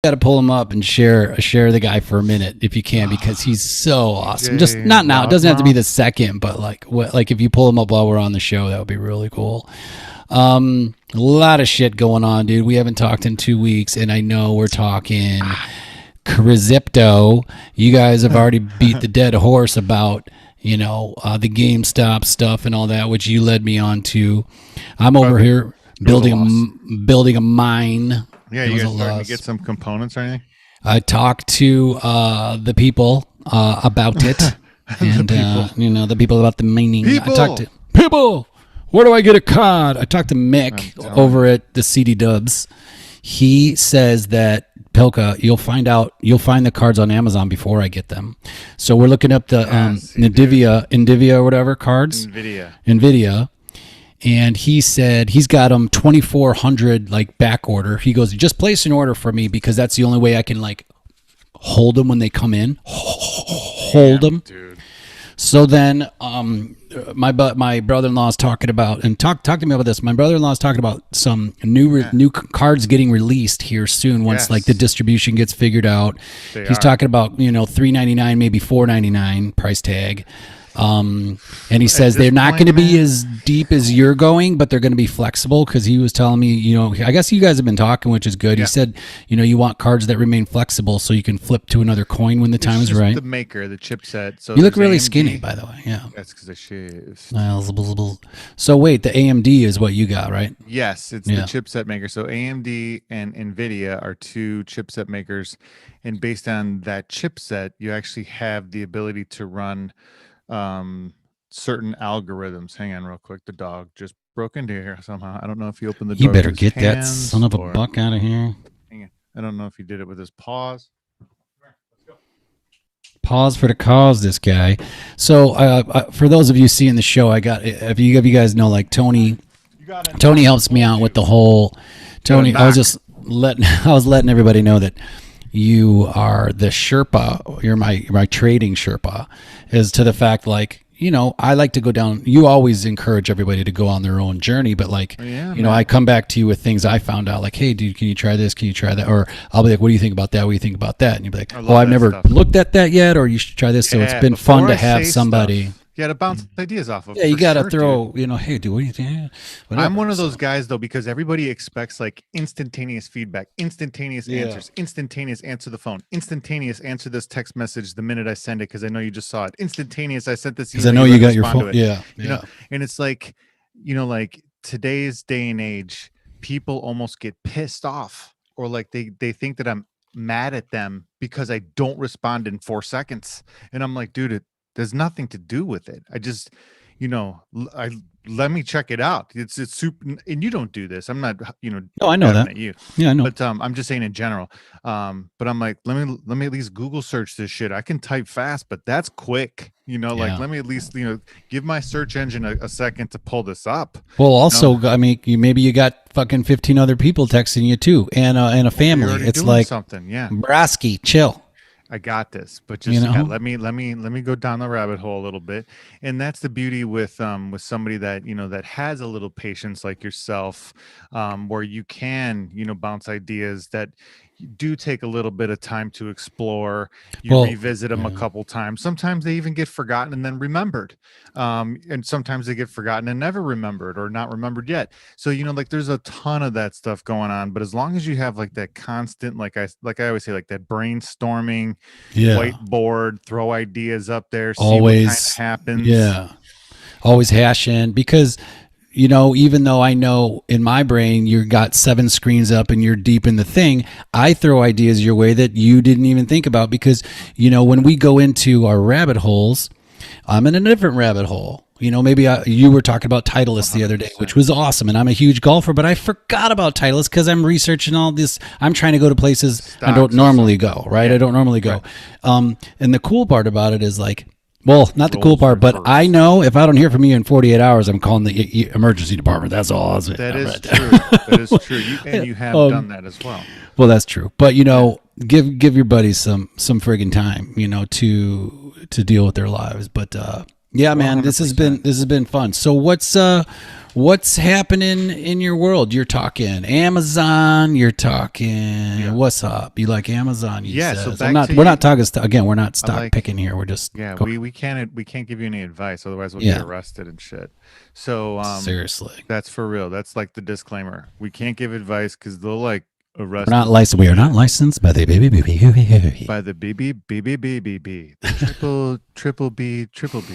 got to pull him up and share the guy for a minute if you can, because he's so awesome. DJ Just not now. It doesn't have to be Loudmouth. the second, but like if you pull him up while we're on the show, that would be really cool. A lot of shit going on, dude. We haven't talked in 2 weeks, and I know we're talking Crypto. You guys have already beat the dead horse about the GameStop stuff and all that, which you led me on to. I'm over here building a mine. Yeah, you guys starting to get some components or anything? I talked to the people about it, and the people about the mining. I talked to people. Where do I get a card? I talked to Mick over at the CD Dubs. He says that Pilka, you'll find the cards on Amazon before I get them. So we're looking up the Nvidia or whatever cards. Nvidia. And he said he's got them 2,400 like back order. He goes, just place an order for me because that's the only way I can like hold them when they come in. Hold them. Dude. So then my brother-in-law is talking about, and talk to me about this. My brother-in-law is talking about some new cards getting released here soon once like the distribution gets figured out. He's talking about $399, maybe $499 price tag. And he says they're not going to be as deep as you're going, but they're going to be flexible because he was telling me, I guess you guys have been talking, which is good. Yeah. He said, you want cards that remain flexible so you can flip to another coin when the time is right. The maker, the chipset. So you look really skinny, by the way. Yeah. That's because I shaved. So wait, the AMD is what you got, right? Yes, it's the chipset maker. So AMD and NVIDIA are two chipset makers. And based on that chipset, you actually have the ability to run certain algorithms. Hang on real quick. The dog just broke into here somehow. I don't know if he opened the door. You better get that son of a buck out of here. Hang on. I don't know if he did it with his paws. Let's go. Pause for the cause, this guy. So for those of you seeing the show, if you guys know, like Tony helps me out with the whole Tony. I was letting everybody know that you are the Sherpa. You're my trading Sherpa. Is to the fact like, I like to go down. You always encourage everybody to go on their own journey, but like, I come back to you with things I found out. Like, hey, dude, can you try this? Can you try that? Or I'll be like, what do you think about that? What do you think about that? And you'll be like, I've never looked at that yet, or you should try this. So it's been fun to have somebody. Yeah, to bounce ideas off of. Yeah, you got to throw, hey, dude, what do you think? Whatever. I'm one of those guys, though, because everybody expects like instantaneous feedback, instantaneous answers, instantaneous answer the phone, instantaneous answer this text message the minute I send it because I know you just saw it. Instantaneous, I sent this email. Because I know you got your phone. Yeah. And it's like, like today's day and age, people almost get pissed off or like they think that I'm mad at them because I don't respond in 4 seconds. And I'm like, dude, there's nothing to do with it. I just, let me check it out. It's super, and you don't do this. I'm not, I know that. At you. Yeah, I know. But I'm just saying in general. But I'm like, let me at least Google search this shit. I can type fast, but that's quick. Like let me at least give my search engine a second to pull this up. Well, also, I mean, maybe you got fucking 15 other people texting you too, and a family. It's like something, yeah. Brasky, chill. I got this, but just let me go down the rabbit hole a little bit, and that's the beauty with somebody that that has a little patience like yourself, where you can bounce ideas that do take a little bit of time to explore. You revisit them a couple times. Sometimes they even get forgotten and then remembered, and sometimes they get forgotten and never remembered or not remembered yet. So like there's a ton of that stuff going on. But as long as you have like that constant, like I always say, like that brainstorming, whiteboard, throw ideas up there, see always what kind of happens. Yeah, always hash in because. Even though I know in my brain you got 7 screens up and you're deep in the thing, I throw ideas your way that you didn't even think about because, when we go into our rabbit holes, I'm in a different rabbit hole. Maybe you were talking about Titleist the other day, which was awesome. And I'm a huge golfer, but I forgot about Titleist because I'm researching all this. I'm trying to go to places I don't normally go, right? I don't normally go. Right. And the cool part about it is like, well, not the cool part, but I know if I don't hear from you in 48 hours, I'm calling the emergency department. That's all. That is true. That is true. You have done that as well. Well, that's true. But, give your buddies some friggin' time, to deal with their lives. But Yeah, man, this has been fun. So what's happening in your world? You're talking Amazon. You're talking what's up? You like Amazon? So we're not talking again. We're not stock picking here. We're just we can't give you any advice, otherwise we'll get arrested and shit. So seriously, that's for real. That's like the disclaimer. We can't give advice because they'll like arrest. We're not licensed. We are not licensed by the BBB, the triple B, the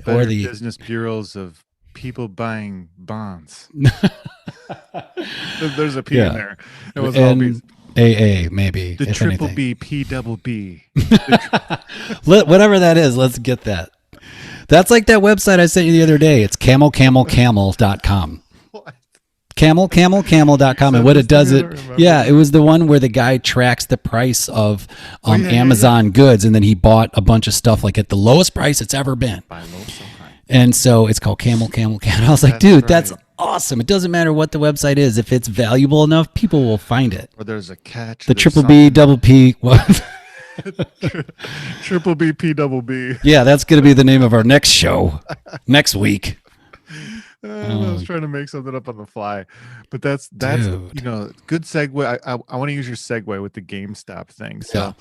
Better Business Bureaus of people buying bonds. There's a P in there. It was all B's. AA maybe. The triple B, P double B. Whatever that is, let's get that. That's like that website I sent you the other day. It's camelcamel.com. Camelcamel.com, and what it does it was the one where the guy tracks the price of Amazon goods, and then he bought a bunch of stuff like at the lowest price it's ever been. And so it's called Camel. I was like, dude, that's awesome. It doesn't matter what the website is. If it's valuable enough, people will find it. Or there's a catch. The triple B, double P. What? Triple B, P double B. Yeah, that's going to be the name of our next show next week. I was trying to make something up on the fly, but that's dude. Good segue. I want to use your segue with the GameStop thing. So,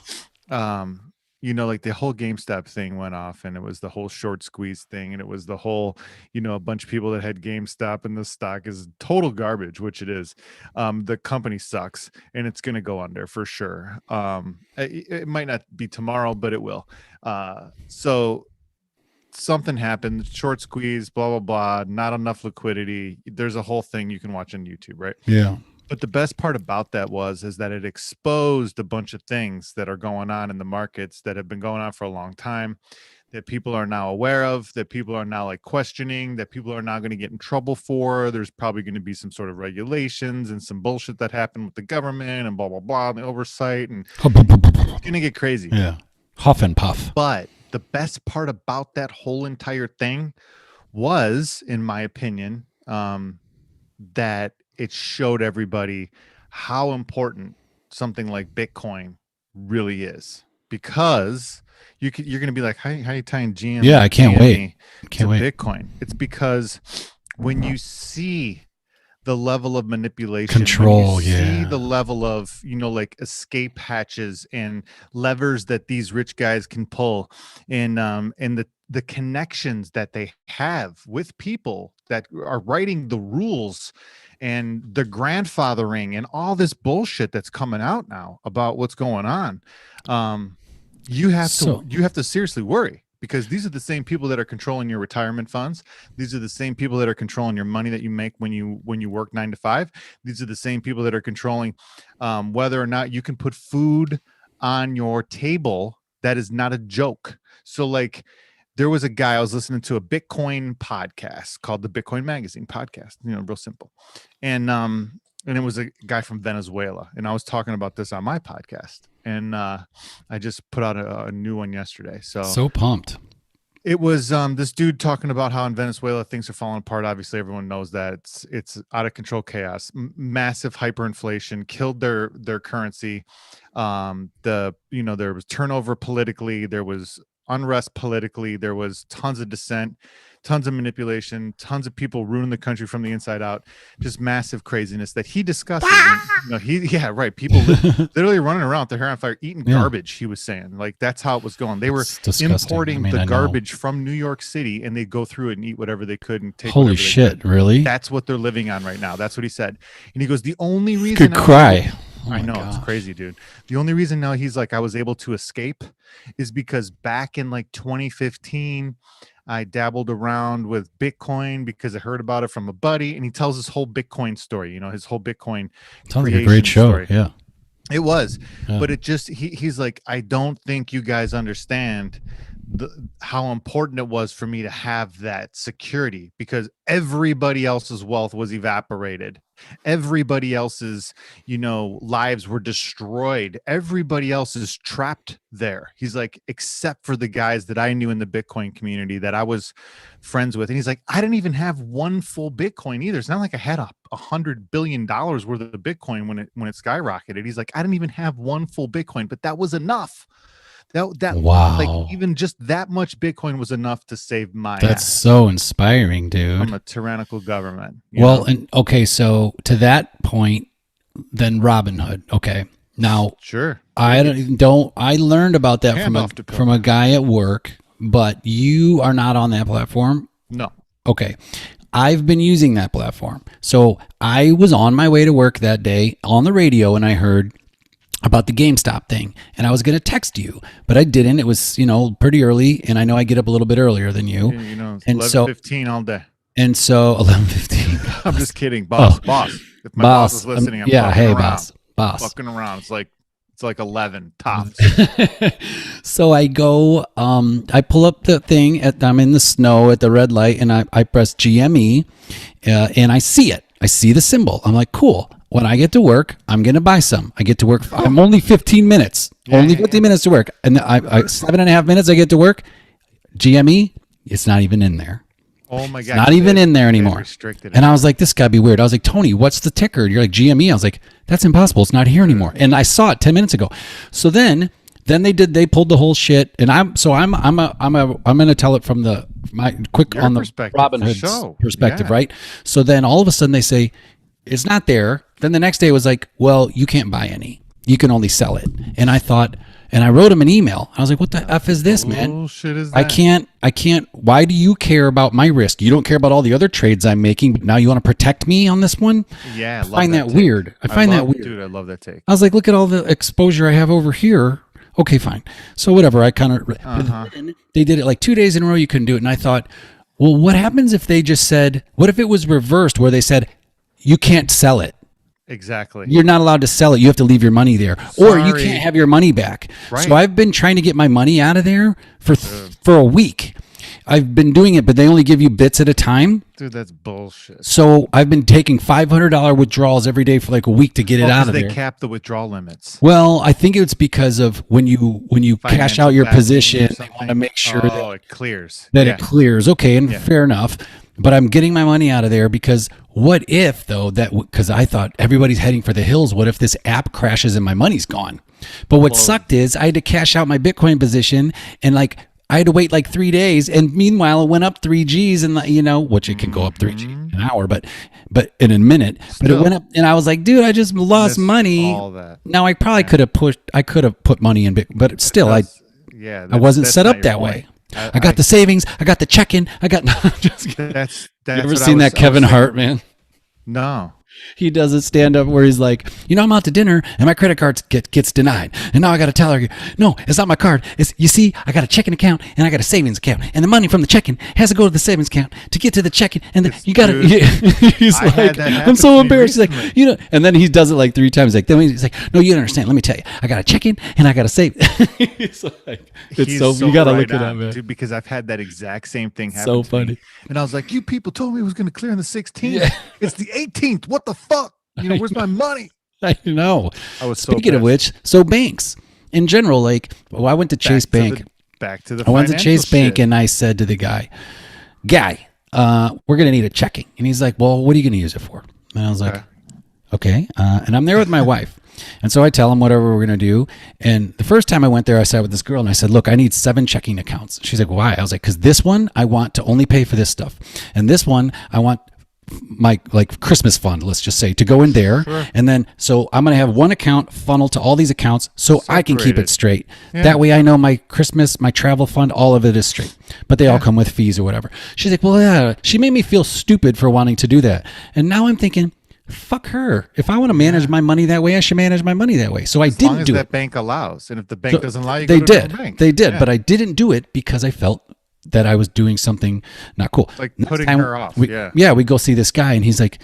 like the whole GameStop thing went off, and it was the whole short squeeze thing, and it was the whole, a bunch of people that had GameStop, and the stock is total garbage, which it is. The company sucks, and it's going to go under for sure. It might not be tomorrow, but it will. So something happened, short squeeze, blah, blah, blah, not enough liquidity. There's a whole thing you can watch on YouTube, right? Yeah. But the best part about that is that it exposed a bunch of things that are going on in the markets that have been going on for a long time, that people are now aware of, that people are now like questioning, that people are now going to get in trouble for. There's probably going to be some sort of regulations and some bullshit that happened with the government and blah, blah, blah, and the oversight. And it's going to get crazy. Yeah. Huff and puff. But the best part about that whole entire thing was, in my opinion, that it showed everybody how important something like Bitcoin really is, because you're going to be like, how are you tying GM? Yeah, I can't wait. Can't wait. Bitcoin. It's because when you see the level of manipulation, control, see the level of, like escape hatches and levers that these rich guys can pull, and the connections that they have with people that are writing the rules, and the grandfathering and all this bullshit that's coming out now about what's going on. You have to seriously worry, because these are the same people that are controlling your retirement funds. These are the same people that are controlling your money that you make when you work 9 to 5. These are the same people that are controlling whether or not you can put food on your table. That is not a joke. So like, there was a guy, I was listening to a Bitcoin podcast called the Bitcoin Magazine podcast, real simple. And it was a guy from Venezuela. And I was talking about this on my podcast. And I just put out a new one yesterday. So pumped. It was this dude talking about how in Venezuela things are falling apart. Obviously, everyone knows that it's out of control chaos, massive hyperinflation, killed their currency. There was turnover politically, there was unrest politically, there was tons of dissent, tons of manipulation, tons of people ruining the country from the inside out, just massive craziness that he discusses. People literally running around with their hair on fire, eating garbage. He was saying, like, that's how it was going. They were importing the garbage from New York City, and they'd go through it and eat whatever they could and take. Holy shit, really? That's what they're living on right now. That's what he said. And he goes, the only reason could cry. I know, it's crazy, dude. The only reason now he's like, I was able to escape is because back in like 2015, I dabbled around with Bitcoin because I heard about it from a buddy, and he tells his whole Bitcoin story, his whole Bitcoin. Sounds like a great show. Story. Yeah, it was. Yeah. But it just, he's like, I don't think you guys understand how important it was for me to have that security, because everybody else's wealth was evaporated. Everybody else's, lives were destroyed. Everybody else is trapped there. He's like, except for the guys that I knew in the Bitcoin community that I was friends with. And he's like, I didn't even have one full Bitcoin either. It's not like I had $100 billion worth of Bitcoin when it skyrocketed. He's like, I didn't even have one full Bitcoin, but that was enough. wow. Like even just that much Bitcoin was enough to save my That's ass so inspiring, dude. from a tyrannical government. Well, and okay, so to that point, then Robinhood. Okay, now sure, I learned about that from a guy at work, but you are not on that platform. No. Okay. I've been using that platform. So I was on my way to work that day on the radio and I heard about the GameStop thing and I was going to text you, but I didn't. It was, pretty early and I know I get up a little bit earlier than you. And 11:15 all day. And so 11:15. I'm just kidding. Boss. If my boss is listening, I'm hey, around. Boss. Fucking around. It's like 11 tops. So I go, I pull up the thing I'm in the snow at the red light and I press GME and I see it. I see the symbol. I'm like, cool. When I get to work, I'm going to buy some. I get to work. I'm only 15 minutes, 15 minutes to work. And I 7.5 minutes I get to work. GME, it's not even in there. Oh my God. It's not even in there anymore. And I was like, this gotta be weird. I was like, Tony, what's the ticker? You're like, GME. I was like, that's impossible. It's not here anymore. And I saw it 10 minutes ago. So then they pulled the whole shit. And I'm going to tell it from my Robinhood's perspective, right? So then all of a sudden they say, it's not there. Then the next day it was like, well, you can't buy any. You can only sell it. And I thought, and I wrote him an email. I was like, what the F is this, man? Bullshit is that? I can't. Why do you care about my risk? You don't care about all the other trades I'm making, but now you want to protect me on this one? Yeah. I find that weird. I find that weird. Dude, I love that take. I was like, look at all the exposure I have over here. Okay, fine. So whatever. I kind of, they did it like 2 days in a row. You couldn't do it. And I thought, well, what happens if they just said, what if it was reversed where they said, you can't sell it? Exactly. You're not allowed to sell it. You have to leave your money there. Sorry. Or you can't have your money back. Right. So I've been trying to get my money out of there for a week. I've been doing it, but they only give you bits at a time. Dude, that's bullshit. So I've been taking $500 withdrawals every day for like a week to get it out of there. They cap the withdrawal limits. Well, I think it's because of when you cash out your position, they want to make sure that it clears. It clears. Okay, and fair enough. But I'm getting my money out of there because what if, though, because I thought everybody's heading for the hills. What if this app crashes and my money's gone? But what sucked is I had to cash out my Bitcoin position and I had to wait like 3 days. And meanwhile, it went up 3 Gs and which it can go up 3 G an hour, but in a minute. But it went up and I was like, dude, I just lost money. All that. Now I probably could have put money in Bitcoin, but still I wasn't set up that way. I got the savings. I got the check-in. I got. No, just kidding. That's you ever seen that Kevin Hart, man? No. He does a stand-up where he's like, I'm out to dinner and my credit card gets denied, and now I got to tell her, no, it's not my card. It's I got a checking account and I got a savings account, and the money from the checking has to go to the savings account to get to the checking, and then you got to. He's like, I'm so embarrassed. He's like, and then he does it like 3 times. Then he's like, no, you don't understand. Let me tell you, I got a checking and I got a save. It's like, you got to look at that, man. Dude, because I've had that exact same thing happen. So funny. Me. And I was like, you people told me it was going to clear on the 16th. Yeah. It's the 18th. What the fuck? Where's my money? I know. I was Speaking of which, so banks in general, I went to Chase Bank. I went to Chase Bank and I said to the guy, we're going to need a checking. And he's like, well, what are you going to use it for? And I was like, okay. And I'm there with my wife. And so I tell him whatever we're going to do. And the first time I went there, I sat with this girl and I said, look, I need 7 checking accounts. She's like, why? I was like, because this one, I want to only pay for this stuff. And this one, I want my Christmas fund, let's just say, to go in there. Sure. And then, so I'm going to have one account funnel to all these accounts so I can keep it straight. Yeah. That way I know my Christmas, my travel fund, all of it is straight. But they all come with fees or whatever. She's like, well, yeah. She made me feel stupid for wanting to do that. And now I'm thinking, fuck her. If I want to manage my money that way, I should manage my money that way. So I didn't do it. That bank allows. And if the bank doesn't allow you, they did. But I didn't do it because I felt that I was doing something not cool. Like putting her off. We go see this guy and he's like,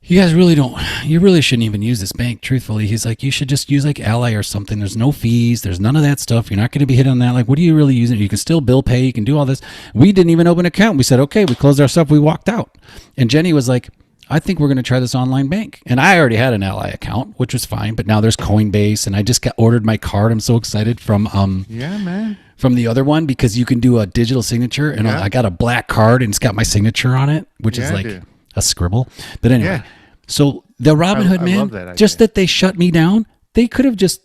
you really shouldn't even use this bank, truthfully. He's like, you should just use like Ally or something. There's no fees. There's none of that stuff. You're not going to be hit on that. Like, what are you really using? You can still bill pay. You can do all this. We didn't even open an account. We said, okay, we closed our stuff. We walked out. And Jenny was like, I think we're going to try this online bank. And I already had an Ally account, which was fine. But now there's Coinbase and I just ordered my card. I'm so excited from, from the other one because you can do a digital signature and I got a black card and it's got my signature on it, which is like a scribble. But anyway, so the Robinhood, man, just that they shut me down, they could have just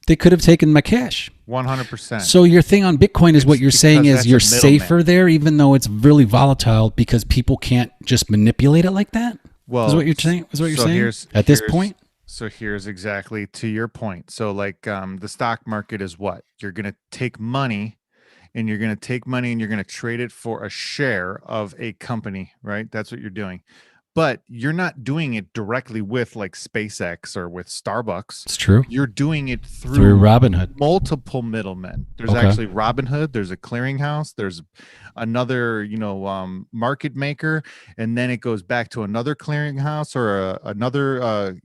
They could have taken my cash. 100%. So your thing on Bitcoin is what you're saying is you're safer there, even though it's really volatile because people can't just manipulate it like that? Well, is what you're saying? Is what you're saying at this point? So here's exactly to your point. So like the stock market is what? You're going to take money and you're going to trade it for a share of a company, right? That's what you're doing. But you're not doing it directly with like SpaceX or with Starbucks. It's true. You're doing it through Robinhood. Multiple middlemen. There's actually Robinhood. There's a clearinghouse. There's another, market maker, and then it goes back to another clearinghouse or another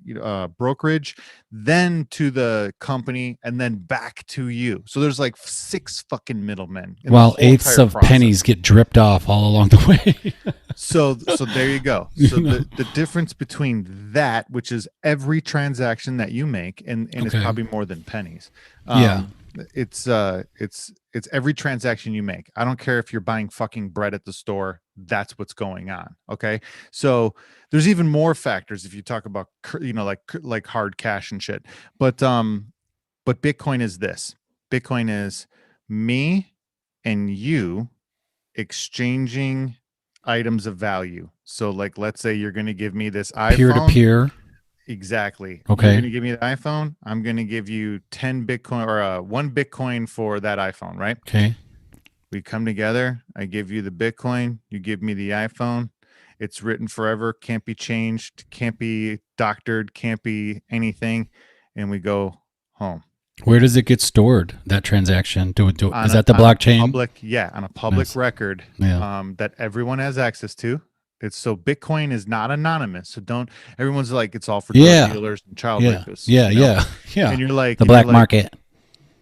brokerage, then to the company, and then back to you. So there's like 6 fucking middlemen. While eighths of pennies get dripped off all along the way. So there you go. So the difference between that, which is every transaction that you make, and it's probably more than pennies. It's every transaction you make. I don't care if you're buying fucking bread at the store. That's what's going on. Okay. So there's even more factors if you talk about, like hard cash and shit. But Bitcoin is this. Bitcoin is me and you exchanging items of value. So like, let's say you're going to give me this iPhone. Peer-to-peer. Exactly. Okay. You're going to give me the iPhone. I'm going to give you 10 Bitcoin or 1 Bitcoin for that iPhone, right? Okay. We come together. I give you the Bitcoin. You give me the iPhone. It's written forever. Can't be changed. Can't be doctored. Can't be anything. And we go home. Where does it get stored, that transaction? Is that the blockchain? On a public record that everyone has access to. So Bitcoin is not anonymous. So everyone's like, it's all for drug dealers and child rapists. Yeah. And you're like, the black market.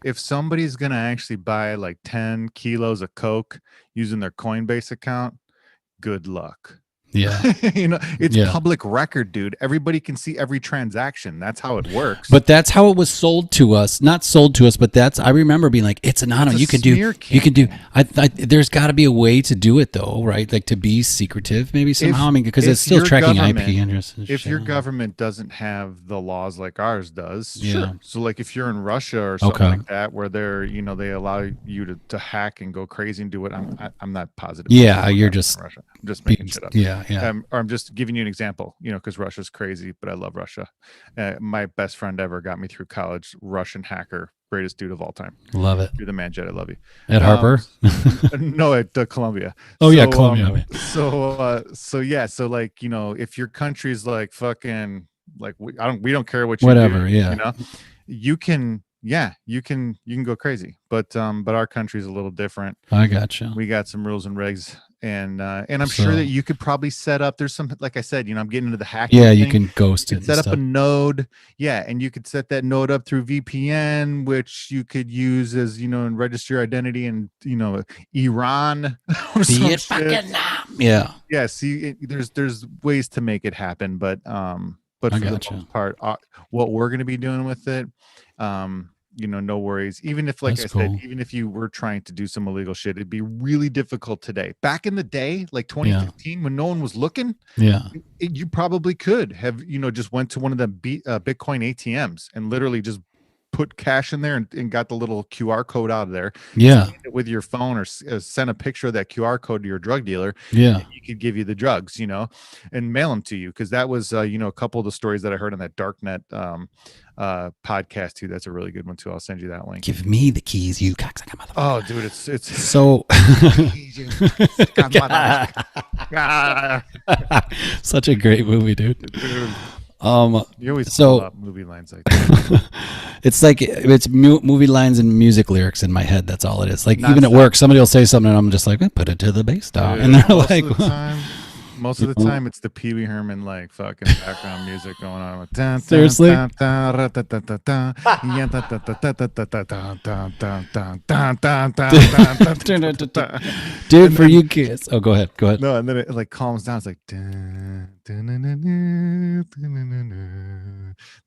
If somebody's going to actually buy like 10 kilos of Coke using their Coinbase account, good luck. Yeah. It's public record, dude. Everybody can see every transaction. That's how it works. But that's how it was sold to us. Not sold to us, but I remember being like, it's anonymous. You can do. There's got to be a way to do it though, right? Like to be secretive, maybe somehow. Because it's still tracking IP addresses. If your government doesn't have the laws like ours does, sure. So like if you're in Russia or something like that, where they're, they allow you to hack and go crazy and do what I'm not positive. Yeah, you're just Russia. I'm just making shit up. Yeah. Or I'm just giving you an example, because Russia's crazy, but I love Russia. My best friend ever got me through college. Russian hacker, greatest dude of all time. Love it. You're the man, Jed. I love you. At Harper? No, at Columbia. Oh, yeah, Columbia. So like, if your country's like fucking like we don't care what you whatever, do, you can go crazy, but our country's a little different. I gotcha. We got some rules and regs. And I'm sure that you could probably set up. There's some, like I said, I'm getting into the hacking. Yeah, you can ghost it. Set up a node. Yeah, and you could set that node up through VPN, which you could use as and register your identity in Iran or some shit. Yeah. Yeah. See, there's ways to make it happen, but for the most part, what we're going to be doing with it, no worries. Even if, like I said, even if you were trying to do some illegal shit, it'd be really difficult today. Back in the day, like 2015, when no one was looking, you probably could have, just went to one of the Bitcoin ATMs and literally just put cash in there and got the little QR code out of there. Yeah. With your phone or send a picture of that QR code to your drug dealer. Yeah. He could give you the drugs, and mail them to you. Cause that was, a couple of the stories that I heard on that Darknet podcast too. That's a really good one too. I'll send you that link. Give me the keys, you cocksucker motherfucker. Oh, dude, it's so such a great movie, dude. You always up movie lines like that. it's movie lines and music lyrics in my head. That's all it is. Like even at work, somebody will say something and I'm just like, put it to the bass down, and they're like. Most of the time, it's the Pee Wee Herman like fucking background music going on. Seriously, dude, for you kids. Oh, go ahead. No, and then it like calms down. It's like.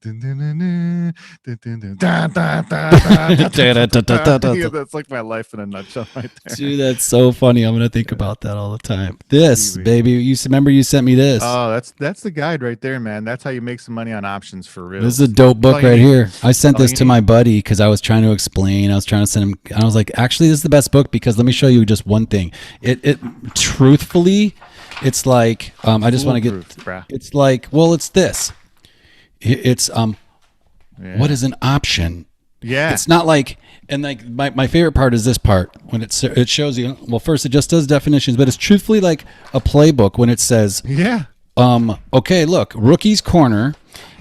That's like my life in a nutshell right there. Dude, that's so funny. I'm gonna think about that all the time. This, baby, you remember you sent me this. Oh, that's the guide right there, man. That's how you make some money on options for real. This is a dope book right here. I sent this to my buddy because I was trying to explain. I was trying to send him. I was like, actually, this is the best book because let me show you just one thing. It truthfully, it's like I just want to get. It's like, well, it's this. It's what is an option? Yeah. It's not like, and like my favorite part is this part when it shows you. Well, first it just does definitions, but it's truthfully like a playbook when it says, okay, look, rookie's corner.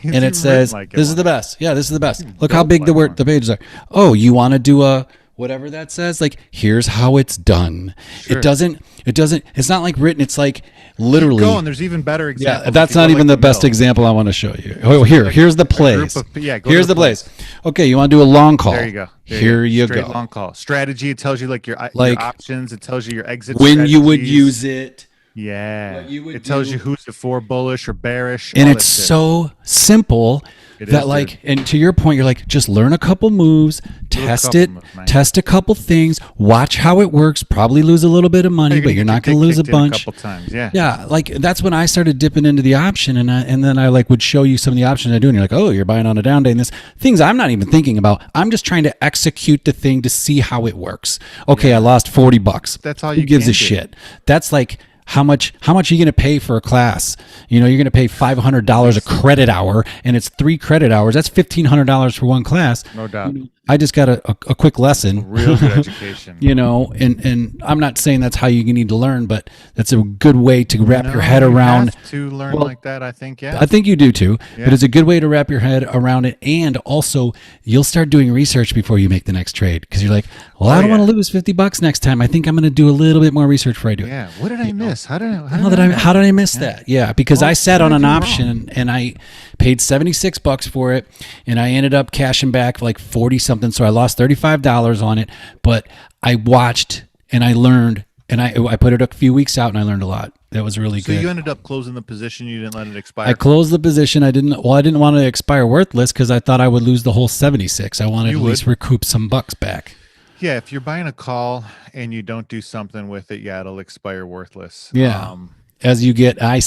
And it says, this is the best. Yeah, this is the best. Look how big the pages are. Oh, you want to do a whatever that says? Like, here's how it's done. Sure. It doesn't, it's not like written. It's like literally. Keep going. There's even better examples. Yeah, that's not even the best example I want to show you. Oh, here's the plays. Here's the plays. Okay, you want to do a long call. There you go. Here you go. Long call. Strategy. It tells you like your options. It tells you your exit when strategies. You would use it. Yeah, it tells you who's for bullish or bearish, and it's so simple that like, and to your point, you're like, just learn a couple moves, test a couple things, watch how it works. Probably lose a little bit of money, but you're not going to lose a bunch. A couple times, yeah. Like that's when I started dipping into the option, and then I like would show you some of the options I do, and you're like, oh, you're buying on a down day, and this things I'm not even thinking about. I'm just trying to execute the thing to see how it works. Okay, I lost $40. That's all you. Who gives a shit? That's like. How much are you going to pay for a class? You know, you're going to pay $500 a credit hour, and it's 3 credit hours. That's $1,500 for one class. No doubt. I just got a quick lesson. Real good education. You know, and I'm not saying that's how you need to learn, but that's a good way to wrap your head around. You have to learn like that, I think, yeah. I think you do too, but it's a good way to wrap your head around it. And also, you'll start doing research before you make the next trade because you're like, well, I don't want to lose $50 next time. I think I'm going to do a little bit more research before I do it. Yeah. What did I miss? How did I miss that? Yeah, because I sat on an option and I paid $76 for it, and I ended up cashing back like 40 something. So I lost $35 on it, but I watched and I learned, and I put it a few weeks out and I learned a lot. That was really good. So you ended up closing the position. You didn't let it expire. I closed the position. I didn't want to expire worthless because I thought I would lose the whole 76. I wanted to at least recoup some bucks back. Yeah, if you're buying a call and you don't do something with it, it'll expire worthless. Yeah. As you get, I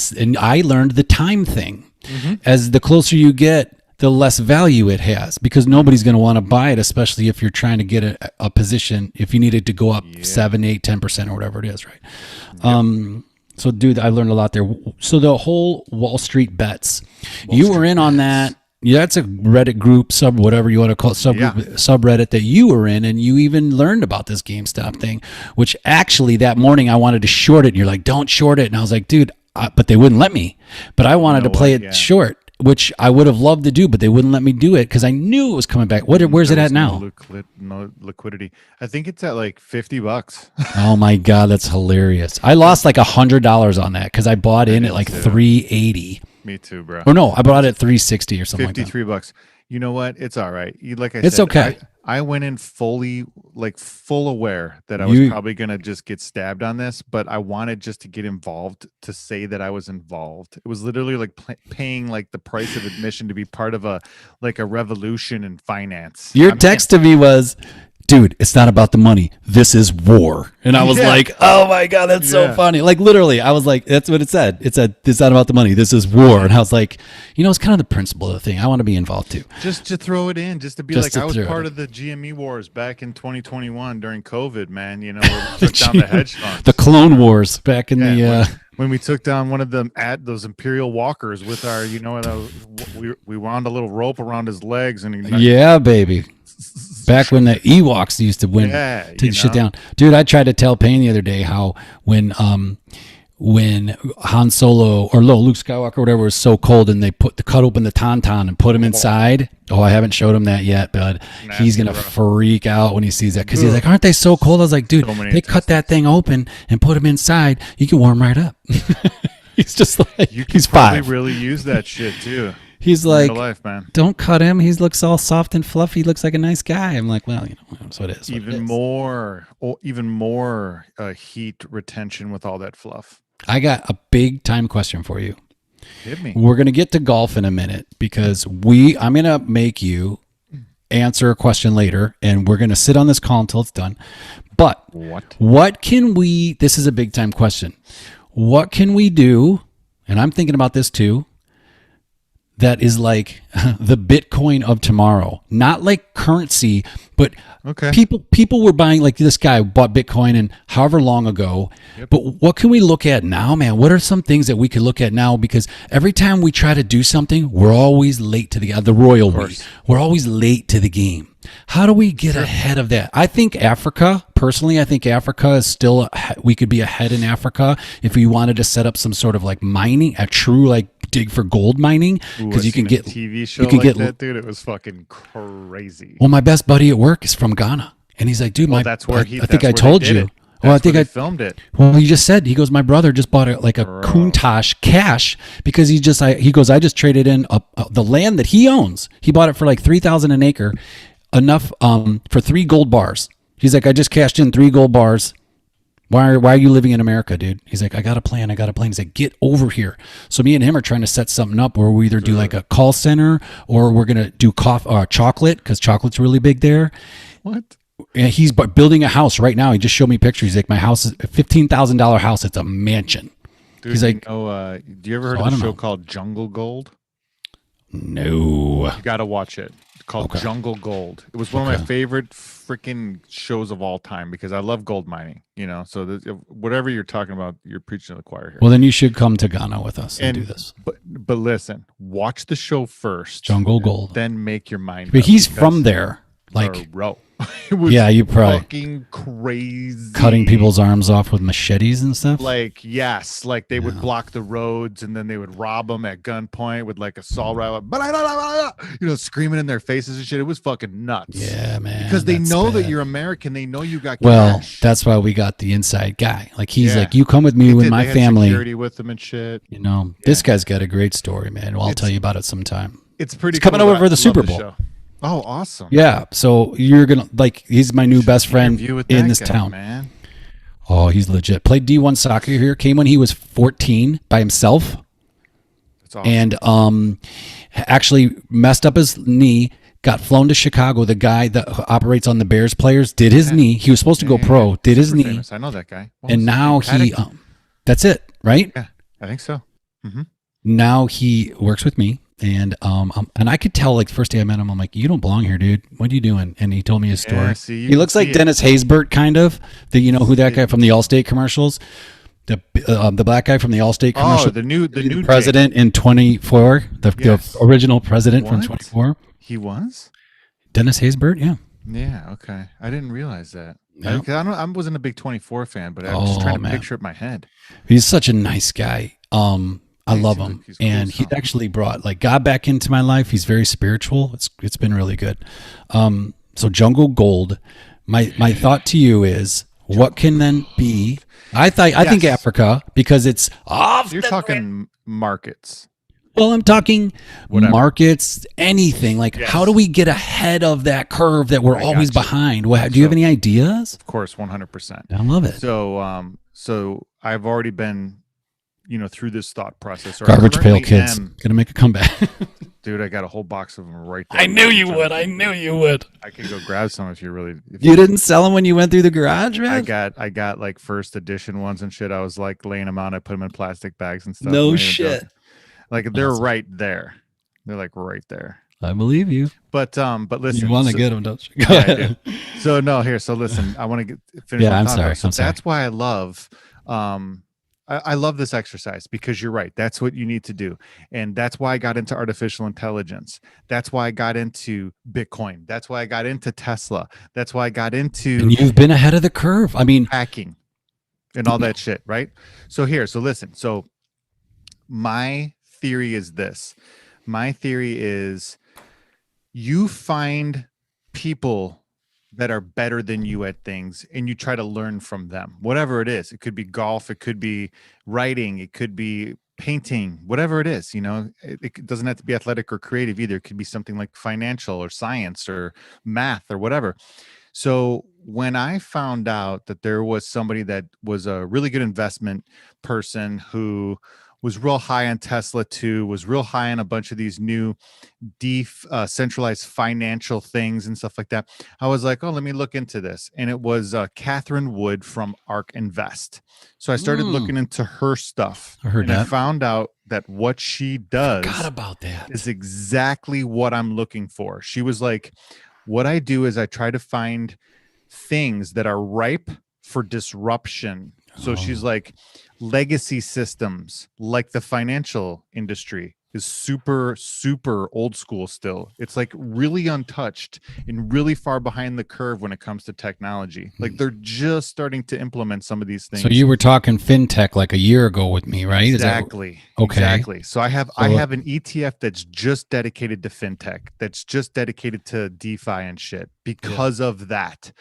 learned the time thing. Mm-hmm. As the closer you get, the less value it has because nobody's going to want to buy it, especially if you're trying to get a position, if you needed to go up 7, 8, 10% or whatever it is, right? Yep. So, dude, I learned a lot there. So the whole Wall Street bets, you were in on that. Yeah, that's a Reddit group, whatever you want to call it, subreddit that you were in, and you even learned about this GameStop thing, which actually that morning I wanted to short it, and you're like, don't short it. And I was like, dude, but they wouldn't let me. But I wanted to play it short, which I would have loved to do, but they wouldn't let me do it because I knew it was coming back. Where's it at now? No liquidity. I think it's at like $50. Oh my God, that's hilarious. I lost like $100 on that because I bought in at like $380. Me too, bro. Oh no, I bought it at $360 or something like that. $53. You know what? It's all right. Like I said, it's okay. I went in full aware that I was probably going to just get stabbed on this, but I wanted just to get involved to say that I was involved. It was literally like paying like the price of admission to be part of a revolution in finance. Your text to me was, dude, it's not about the money. This is war. And I was like, oh my God, that's so funny. Like literally, I was like, that's what it said. It said, it's not about the money. This is war. And I was like, it's kind of the principle of the thing. I want to be involved too. Just to throw it in, just to be like, I was part of the GME wars back in 2021 during COVID, man. Where we took down the hedge funds. The Clone Wars back in when we took down one of them at those Imperial Walkers with our, we wound a little rope around his legs and baby. Back when the Ewoks used to win, take shit down, dude. I tried to tell Payne the other day how when Han Solo or Luke Skywalker or whatever was so cold and they cut open the tauntaun and put him inside. Oh, I haven't showed him that yet, but he's gonna freak out when he sees that because he's like, "Aren't they so cold?" I was like, "Dude, they cut that thing open and put him inside. You can warm right up." He's just like, he's 5. Really use that shit too. He's like, life, man. Don't cut him. He looks all soft and fluffy. He looks like a nice guy. I'm like, well, that's what it is. Even more heat retention with all that fluff. I got a big time question for you. Hit me. We're going to get to golf in a minute because I'm going to make you answer a question later, and we're going to sit on this call until it's done. But what can we, this is a big time question. What can we do? And I'm thinking about this too. That is like the Bitcoin of tomorrow, not like currency, but people were buying, like this guy bought Bitcoin and however long ago. Yep. But what can we look at now, man? What are some things that we could look at now? Because every time we try to do something, we're always late to the royal we. We're always late to the game. How do we get ahead of that? I think Africa is still, we could be ahead in Africa if we wanted to set up some sort of like mining, a true like dig for gold mining, because you can get a TV show like that, dude. It was fucking crazy. Well, my best buddy at work is from Ghana, and he's like, dude, that's where he. I think I told you. Well, I think I filmed it. Well, he just said, he goes, my brother just bought a Countach cash because he goes, I just traded in the land that he owns. He bought it for like $3,000 an acre, enough for 3 gold bars. He's like, I just cashed in 3 gold bars. Why are you living in America, dude? He's like, I got a plan. He's like, get over here. So me and him are trying to set something up where we either do like a call center or we're going to do chocolate, because chocolate's really big there. What? And he's building a house right now. He just showed me pictures. He's like, my house is a $15,000 house. It's a mansion. Dude, he's like, do you ever heard of a show called Jungle Gold? No. You got to watch it. Called Jungle Gold. It was one of my favorite freaking shows of all time because I love gold mining, so whatever you're talking about, you're preaching to the choir here. Well, then you should come to Ghana with us and do this. But listen, watch the show first. Jungle Gold. Then make your mind But he's from there. Like, bro. It was you probably fucking crazy. Cutting people's arms off with machetes and stuff. Like, yes, like they would block the roads and then they would rob them at gunpoint with like assault rifle, screaming in their faces and shit. It was fucking nuts. Yeah, man. Because they know that you're American. They know you got cash. Well, that's why we got the inside guy. Like he's like, you come with me with my family. Security with them and shit. This guy's got a great story, man. Well, I'll tell you about it sometime. It's pretty. He's coming over for the Super Bowl. Oh, awesome. Yeah. So you're going to he's my new best friend in this town. Man. Oh, he's legit. Played D1 soccer here. Came when he was 14 by himself. That's awesome. And actually messed up his knee. Got flown to Chicago. The guy that operates on the Bears players did his knee. He was supposed to go pro. Did his knee. Famous. I know that guy. And now he. That's it, right? Yeah, I think so. Mm-hmm. Now he works with me. And I could tell, like, the first day I met him, I'm like, you don't belong here, dude. What are you doing? And he told me his story. He looks like Dennis Haysbert, kind of. Who that guy from the Allstate commercials? The black guy from the Allstate commercial. Oh, the new president in 24. The original president from 24. He was? Dennis Haysbert, yeah. Yeah, okay. I didn't realize that. Yeah. I wasn't a big 24 fan, but I was just trying to picture it in my head. He's such a nice guy. I love him, and he actually brought God back into my life. He's very spiritual. It's been really good. So Jungle Gold. My thought to you is, what can then be? I think Africa, because it's off. You're talking markets. Well, I'm talking markets, anything. How do we get ahead of that curve that we're always behind? Do you have any ideas? Of course, 100%. I love it. So I've already been through this thought process. Garbage Pail Kids gonna make a comeback. Dude, I got a whole box of them right there. I knew you would. I could go grab some if you really. You didn't sell them when you went through the garage, man? I got like first edition ones and shit. I was like laying them out. I put them in plastic bags and stuff. No shit. They're right there. They're like right there. I believe you. But listen. You want to get them, don't you? Go ahead. I do. So no, here. So listen, I want to finish. Yeah, I'm sorry. That's why I love. I love this exercise because you're right. That's what you need to do. And that's why I got into artificial intelligence. That's why I got into Bitcoin. That's why I got into Tesla. That's why I got into. And you've been ahead of the curve. I mean, hacking and all that shit, right? So listen. So my theory is this. My theory is you find people that are better than you at things and you try to learn from them, whatever it is. It could be golf, it could be writing, it could be painting, whatever it is. It doesn't have to be athletic or creative either. It could be something like financial or science or math or whatever. So when I found out that there was somebody that was a really good investment person who was real high on Tesla too, was real high on a bunch of these new decentralized financial things and stuff like that. I was like, oh, let me look into this. And it was Catherine Wood from ARK Invest. So I started looking into her stuff. I heard I found out that what she does Forgot about that. is exactly what I'm looking for. She was like, what I do is I try to find things that are ripe for disruption. So she's like, legacy systems like the financial industry is super, super old school still. It's like really untouched and really far behind the curve when it comes to technology. Like they're just starting to implement some of these things. So you were talking fintech like a year ago with me, right? Exactly. Okay. Exactly. So I have an ETF that's just dedicated to fintech, that's just dedicated to DeFi and shit because of that.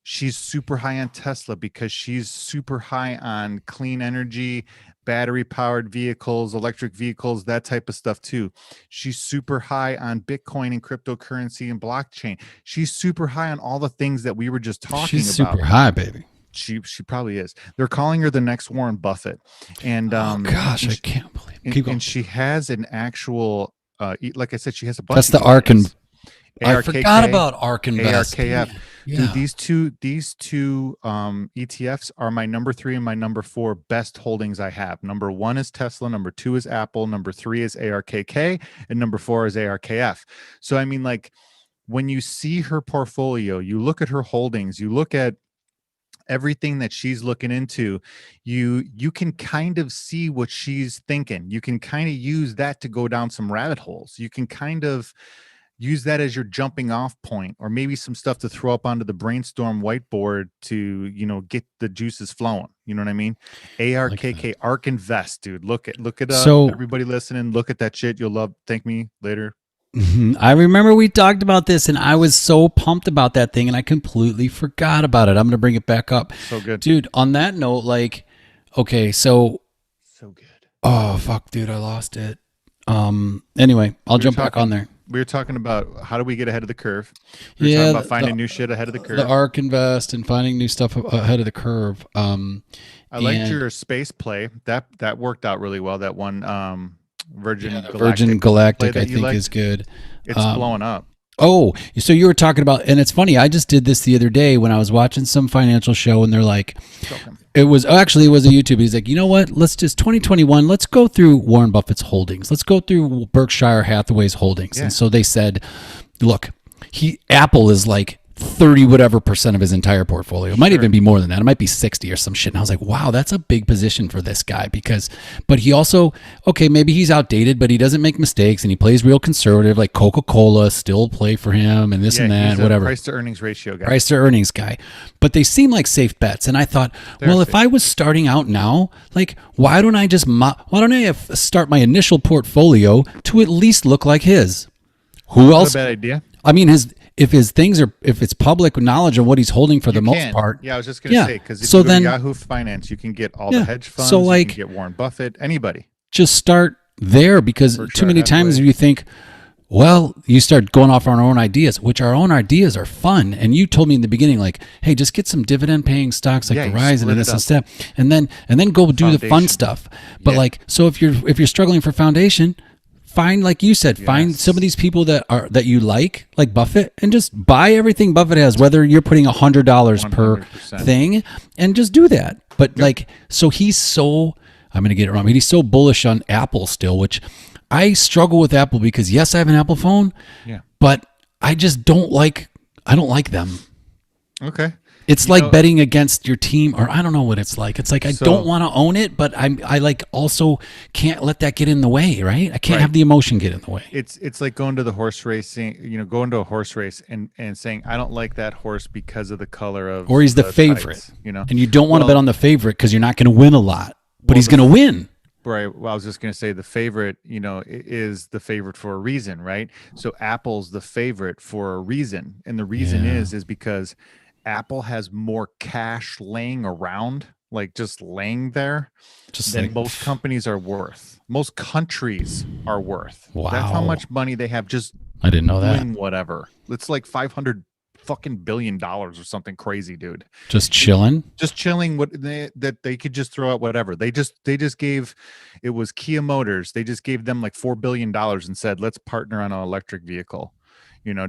She's super high on Tesla because she's super high on clean energy, battery powered vehicles, electric vehicles, that type of stuff too. She's super high on Bitcoin and cryptocurrency and blockchain. She's super high on all the things that we were just talking about. She's super high, baby. She probably is. They're calling her the next Warren Buffett. And oh gosh, I can't believe it. And she has an actual like I said, she has a bunch. That's the ARK and I forgot about ARK Invest. ARKF. Yeah. Dude, these two ETFs are my number 3 and my number 4 best holdings I have. Number 1 is Tesla, number 2 is Apple, number 3 is ARKK, and number 4 is ARKF. So I mean, like when you see her portfolio, you look at her holdings, you look at everything that she's looking into, you can kind of see what she's thinking. You can kind of use that to go down some rabbit holes. You can kind of use that as your jumping off point, or maybe some stuff to throw up onto the brainstorm whiteboard to, you know, get the juices flowing. You know what I mean? ARKK, like ARK Invest, dude. Look at so everybody listening. Look at that shit. You'll love. Thank me later. I remember we talked about this and I was so pumped about that thing and I completely forgot about it. I'm going to bring it back up. So good. Dude, on that note, like, okay, so good. Oh, fuck, dude, I lost it. Anyway, I'll jump back on there. We were talking about how do we get ahead of the curve. We were talking about finding new shit ahead of the curve. The ARK Invest and finding new stuff ahead of the curve. I liked your space play. That worked out really well. That one Virgin Galactic I think is good. It's blowing up. Oh, so you were talking about, and it's funny, I just did this the other day when I was watching some financial show and they're like, it was a YouTube. He's like, you know what? Let's just 2021. Let's go through Warren Buffett's holdings. Let's go through Berkshire Hathaway's holdings. Yeah. And so they said, look, Apple is like 30 whatever % of his entire portfolio. It might even be more than that. It might be 60 or some shit. And I was like, wow, that's a big position for this guy but he also, okay, maybe he's outdated, but he doesn't make mistakes and he plays real conservative, like Coca-Cola still play for him and this and that, he's whatever. Price to earnings ratio guy. Price to earnings guy. But they seem like safe bets. And I thought, if I was starting out now, like, why don't I start my initial portfolio to at least look like his? Who else? That's a bad idea. I mean, if it's public knowledge of what he's holding for the most part. Yeah, I was just going to say, because if you go to Yahoo Finance, you can get all the hedge funds, you can get Warren Buffett, anybody. Just start there, because too many times you think, well, you start going off on our own ideas, which our own ideas are fun. And you told me in the beginning, like, hey, just get some dividend paying stocks like Verizon and this and stuff, and then go do the fun stuff. But like, so if you're struggling for foundation, find, like you said, find some of these people that you like Buffett, and just buy everything Buffett has, whether you're putting $100 per thing, and just do that. But like, so I'm going to get it wrong, but he's so bullish on Apple still, which I struggle with Apple because yes, I have an Apple phone, but I just don't like them. Okay. It's like betting against your team, or I don't know what it's like. It's like I don't want to own it, but I like also can't let that get in the way, right? I can't have the emotion get in the way. It's like going to the horse racing, going to a horse race and saying I don't like that horse because of the color of, or he's the favorite, tights, and you don't want to bet on the favorite because you're not going to win a lot, but he's going to win. Right. Well, I was just going to say the favorite, is the favorite for a reason, right? So Apple's the favorite for a reason, and the reason is because Apple has more cash laying around, like just laying there, than most companies are worth. Most countries are worth. Wow. That's how much money they have just I didn't know that. Whatever. It's like $500 fucking $1 billion or something crazy, dude. Just chilling. Just chilling. That they could just throw out whatever. They just gave, it was Kia Motors. They just gave them like $4 billion and said, let's partner on an electric vehicle,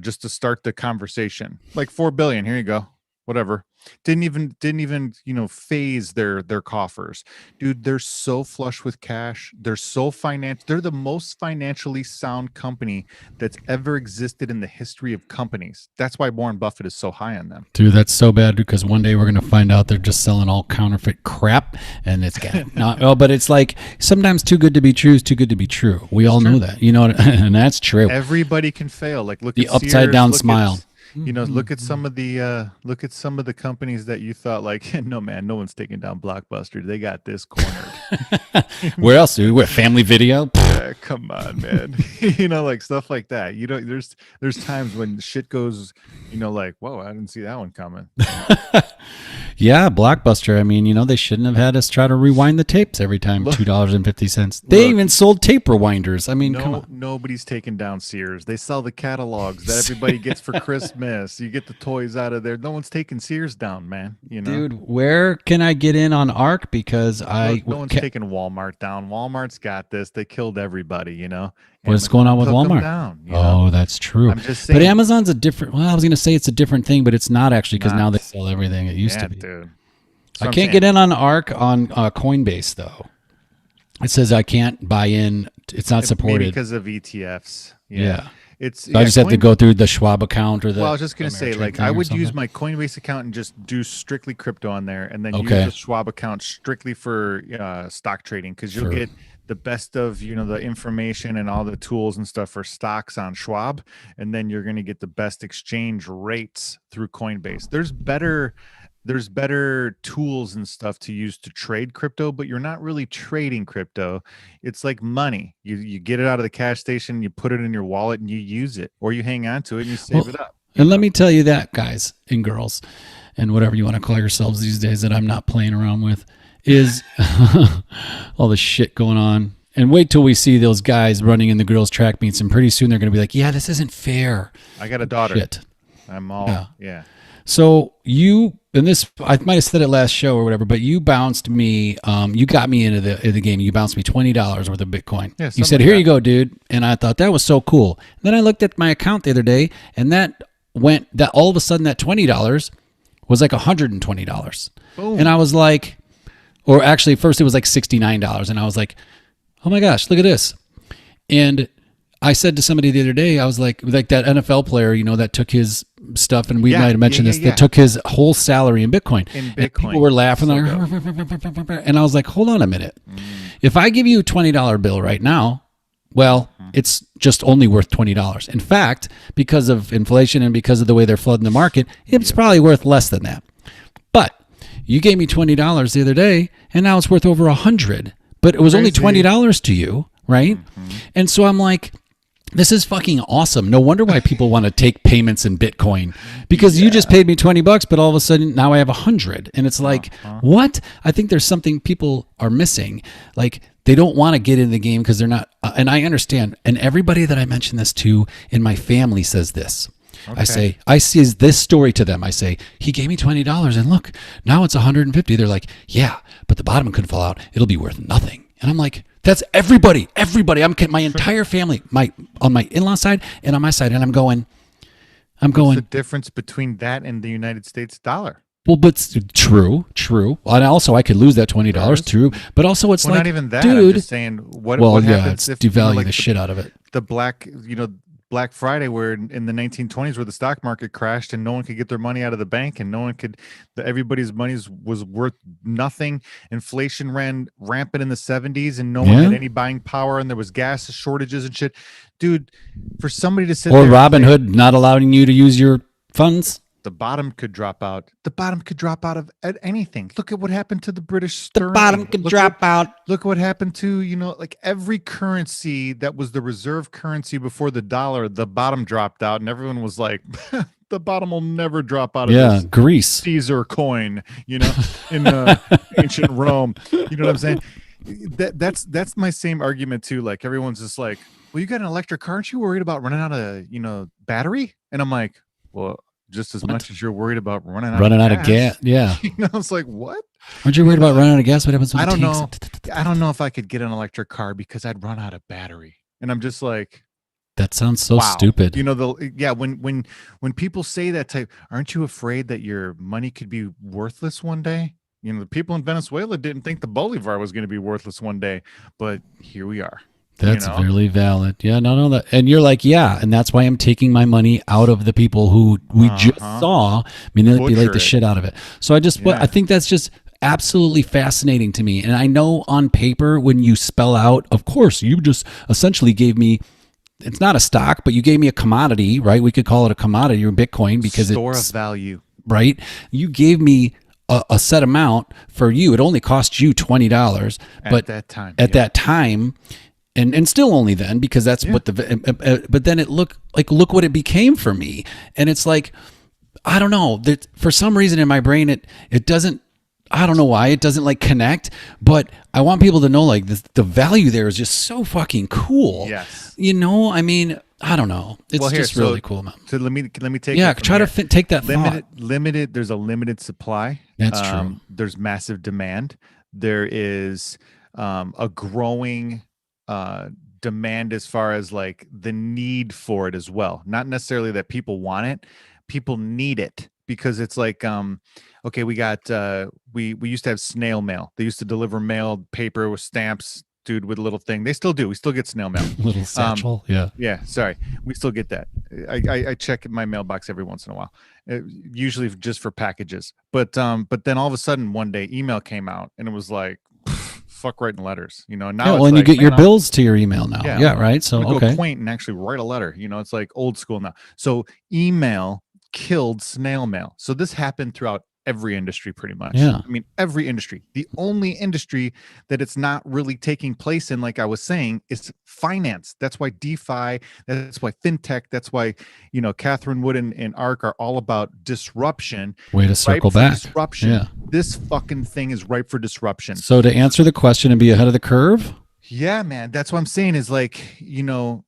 just to start the conversation. Like $4 billion. Here you go. Whatever. Didn't even phase their coffers, dude. They're so flush with cash. They're so they're the most financially sound company that's ever existed in the history of companies. That's why Warren Buffett is so high on them, dude. That's so bad, because one day we're gonna find out they're just selling all counterfeit crap, and it's not. Oh, but it's like sometimes too good to be true is too good to be true. We all know that, and that's true. Everybody can fail. Like, look the at upside Sears, down smile. Look at some of the companies that you thought like, no man, no one's taking down Blockbuster. They got this cornered. Where else, dude? What, Family Video? Yeah, come on, man. Like stuff like that. There's times when shit goes, like, whoa, I didn't see that one coming. Yeah, Blockbuster. I mean, they shouldn't have had us try to rewind the tapes every time. $2.50. They even sold tape rewinders. I mean, come on. Nobody's taking down Sears. They sell the catalogs that everybody gets for Christmas. You get the toys out of there. No one's taking Sears down, man. Dude, where can I get in on ARC? Because no one's taking Walmart down. Walmart's got this. They killed everybody. What's going on with Walmart? Oh, that's true. I'm just saying. But Amazon's a different. Well, I was going to say it's a different thing, but it's not actually, because now they sell everything it used to be. Dude. I can't get in on ARC on Coinbase though. It says I can't buy in. It's not supported because of ETFs. Yeah. I just have to go through the Schwab account or the. Well, I was just going to say, like, I would use my Coinbase account and just do strictly crypto on there, and then use the Schwab account strictly for stock trading, because you'll get the best of the information and all the tools and stuff for stocks on Schwab, and then you're going to get the best exchange rates through Coinbase. There's better tools and stuff to use to trade crypto, but you're not really trading crypto. It's like money. You get it out of the cash station, you put it in your wallet, and you use it, or you hang on to it and you save it up. And let me tell you that, guys and girls, and whatever you want to call yourselves these days that I'm not playing around with, is all the shit going on. And wait till we see those guys running in the girls' track meets, and pretty soon they're going to be like, yeah, this isn't fair. I got a daughter. Shit. I'm all, yeah. So and this, I might have said it last show or whatever, but you bounced me, you got me into the game. You bounced me $20 worth of Bitcoin. Yeah, you said, here you go, dude. And I thought that was so cool. And then I looked at my account the other day, and all of a sudden that $20 was like $120. Boom. And I was like, or actually first it was like $69. And I was like, oh my gosh, look at this. And I said to somebody the other day, I was like that NFL player, that took his stuff, and we might have mentioned this, that took his whole salary in Bitcoin. And people were laughing. And I was like, hold on a minute. If I give you a $20 bill right now, well, it's just only worth $20. In fact, because of inflation and because of the way they're flooding the market, it's probably worth less than that. But you gave me $20 the other day, and now it's worth over $100. But it was only $20 to you, right? And so I'm like, this is fucking awesome. No wonder why people want to take payments in Bitcoin, because you just paid me $20, but all of a sudden now I have $100, and it's like, what? I think there's something people are missing. Like, they don't want to get in the game because they're not. And I understand. And everybody that I mention this to in my family says this. Okay. I see this story to them. I say, he gave me $20, and look, now it's $150. They're like, yeah, but the bottom could fall out. It'll be worth nothing. And I'm like, that's everybody. I'm my entire family, on my in-law side and on my side. And I'm going. What's the difference between that and the United States dollar? Well, but true. And also I could lose that $20 too. But also it's not even that. Dude, I'm just saying what happens if devalue the shit out of it. The Black Friday, where in the 1920s, where the stock market crashed and no one could get their money out of the bank, and everybody's money was worth nothing. Inflation ran rampant in the 70s, and no one had any buying power, and there was gas shortages and shit. Dude, for somebody to sit there, or Robinhood not allowing you to use your funds. The bottom could drop out. The bottom could drop out of anything. Look at what happened to the British sterling. The bottom could drop out. Look what happened to, like every currency that was the reserve currency before the dollar, the bottom dropped out, and everyone was like, the bottom will never drop out of this Greece. Caesar coin, in ancient Rome. You know what I'm saying? That's my same argument too. Like, everyone's just like, well, you got an electric car. Aren't you worried about running out of, battery? And I'm like, well, just as much as you're worried about running out of gas. Yeah. You know, it's like, what? Aren't you worried about running out of gas? What happens when I don't know. I don't know if I could get an electric car because I'd run out of battery. And I'm just like, that sounds so stupid. You know, when people say that type, aren't you afraid that your money could be worthless one day? You know, the people in Venezuela didn't think the Bolivar was going to be worthless one day, but here we are. That's really valid. Yeah, no, that, and you're like, yeah, and that's why I'm taking my money out of the people who we just saw manipulate the shit out of it. So I think that's just absolutely fascinating to me. And I know on paper, when you spell out, of course, you just essentially gave me, it's not a stock, but you gave me a commodity, right? We could call it a commodity or Bitcoin because store of value, right? You gave me a set amount for you. It only cost you $20, but that time, that time. And still only then, because that's what but then look what it became for me. And it's like, I don't know, that for some reason in my brain, it doesn't, I don't know why it doesn't like connect, but I want people to know like the value there is just so fucking cool. Yes. You know, I mean, I don't know. It's just really cool, man. So let me take try to take that limited. There's a limited supply. That's true. There's massive demand. There is a growing demand as far as like the need for it as well. Not necessarily that people want it, people need it, because it's like, okay, we got, we used to have snail mail. They used to deliver mail, paper with stamps, dude, with a little thing. They still do. We still get snail mail. Little satchel. Yeah. Sorry. We still get that. I check my mailbox every once in a while, usually just for packages. But then all of a sudden one day email came out and it was like, fuck writing letters, you know. Now and you get your bills to your email now. Yeah, right. So go quaint and actually write a letter. You know, it's like old school now. So email killed snail mail. So this happened throughout every industry pretty much. Yeah. I mean, every industry. The only industry that it's not really taking place in, like I was saying, is finance. That's why DeFi, that's why fintech, that's why, you know, Catherine Wood and ARK are all about disruption. Way to circle back. Disruption. Yeah. This fucking thing is ripe for disruption. So to answer the question and be ahead of the curve? Yeah, man. That's what I'm saying is like, you know,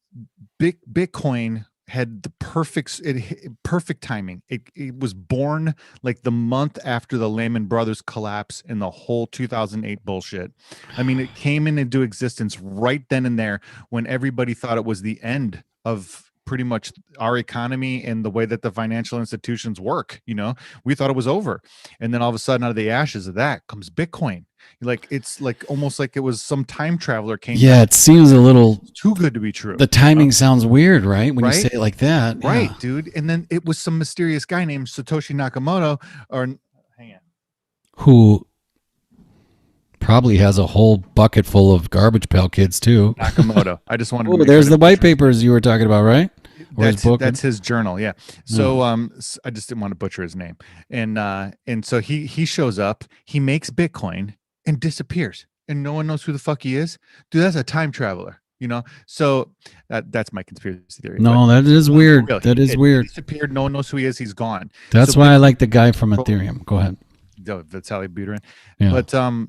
Bitcoin had the perfect timing. It was born like the month after the Lehman Brothers collapse and the whole 2008 bullshit. I mean, it came into existence right then and there when everybody thought it was the end of pretty much our economy and the way that the financial institutions work. You know, we thought it was over. And then all of a sudden, out of the ashes of that comes Bitcoin. Like, it's like almost like it was some time traveler came. Yeah, it seems a little too good to be true. The timing sounds weird, right? When you say it like that. Right, dude. And then it was some mysterious guy named Satoshi Nakamoto, who probably has a whole bucket full of Garbage Pail Kids too. Nakamoto. I just wanted to there's the white papers you were talking about, right? That's his journal. Yeah. So I just didn't want to butcher his name. And so he shows up, he makes Bitcoin and disappears, and no one knows who the fuck he is. Dude, that's a time traveler, you know? So that's my conspiracy theory. No, that is weird. That is weird. Disappeared. No one knows who he is. He's gone. That's why I like the guy from Ethereum. Go ahead. Vitaly Buterin. Yeah.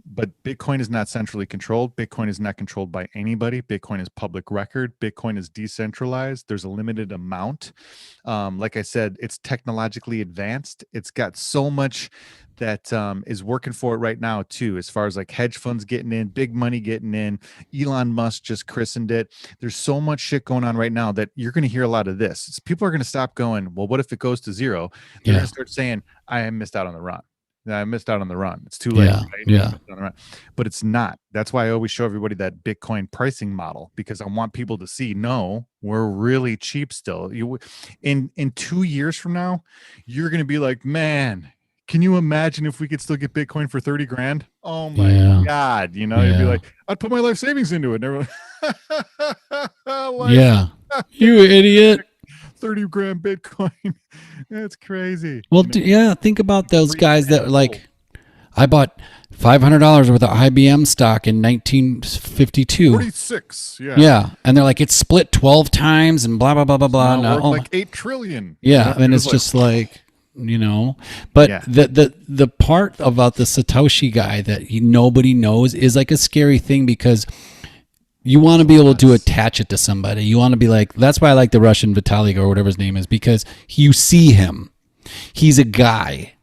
But Bitcoin is not centrally controlled. Bitcoin is not controlled by anybody. Bitcoin is public record. Bitcoin is decentralized. There's a limited amount. Like I said, it's technologically advanced. It's got so much that is working for it right now too, as far as like hedge funds getting in, big money getting in. Elon Musk just christened it. There's so much shit going on right now that you're going to hear a lot of this. People are going to stop going, well, what if it goes to zero? They're going to start saying, I missed out on the run. I missed out on the run. It's too late. Yeah, right? yeah. But it's not. That's why I always show everybody that Bitcoin pricing model, because I want people to see, no, we're really cheap still. In 2 years from now, you're going to be like, man, can you imagine if we could still get Bitcoin for 30 grand? Oh my God. You know, you'd be like, I'd put my life savings into it. And yeah. You idiot. 30 grand Bitcoin. That's crazy. Well, think about those guys that like, I bought $500 worth of IBM stock in 1952. 46. Yeah. Yeah. And they're like, it's split 12 times and blah, blah, blah, blah, blah. Now like 8 trillion. Yeah. And it's just like, you know, but the part about the Satoshi guy that nobody knows is like a scary thing, because you want to be able to attach it to somebody. You want to be like, that's why I like the Russian Vitalik or whatever his name is, because you see him. he's a guy.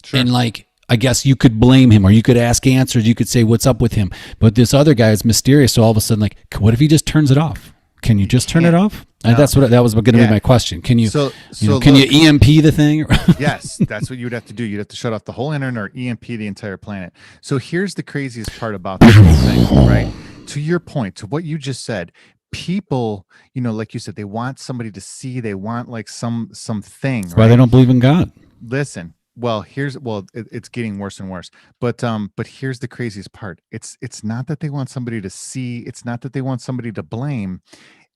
Sure. And like, I guess you could blame him or you could ask answers. You could say, what's up with him? But this other guy is mysterious. So all of a sudden, like, what if he just turns it off? Can you just turn it off? And that was going to be my question. Can you, can you EMP the thing? Yes, that's what you would have to do. You'd have to shut off the whole internet or EMP the entire planet. So here's the craziest part about this whole thing, right? To your point, to what you just said, people, like you said, they want somebody to see, they want like something. That's why they don't believe in God. Listen. Well, it's getting worse and worse. But here's the craziest part. It's not that they want somebody to see. It's not that they want somebody to blame.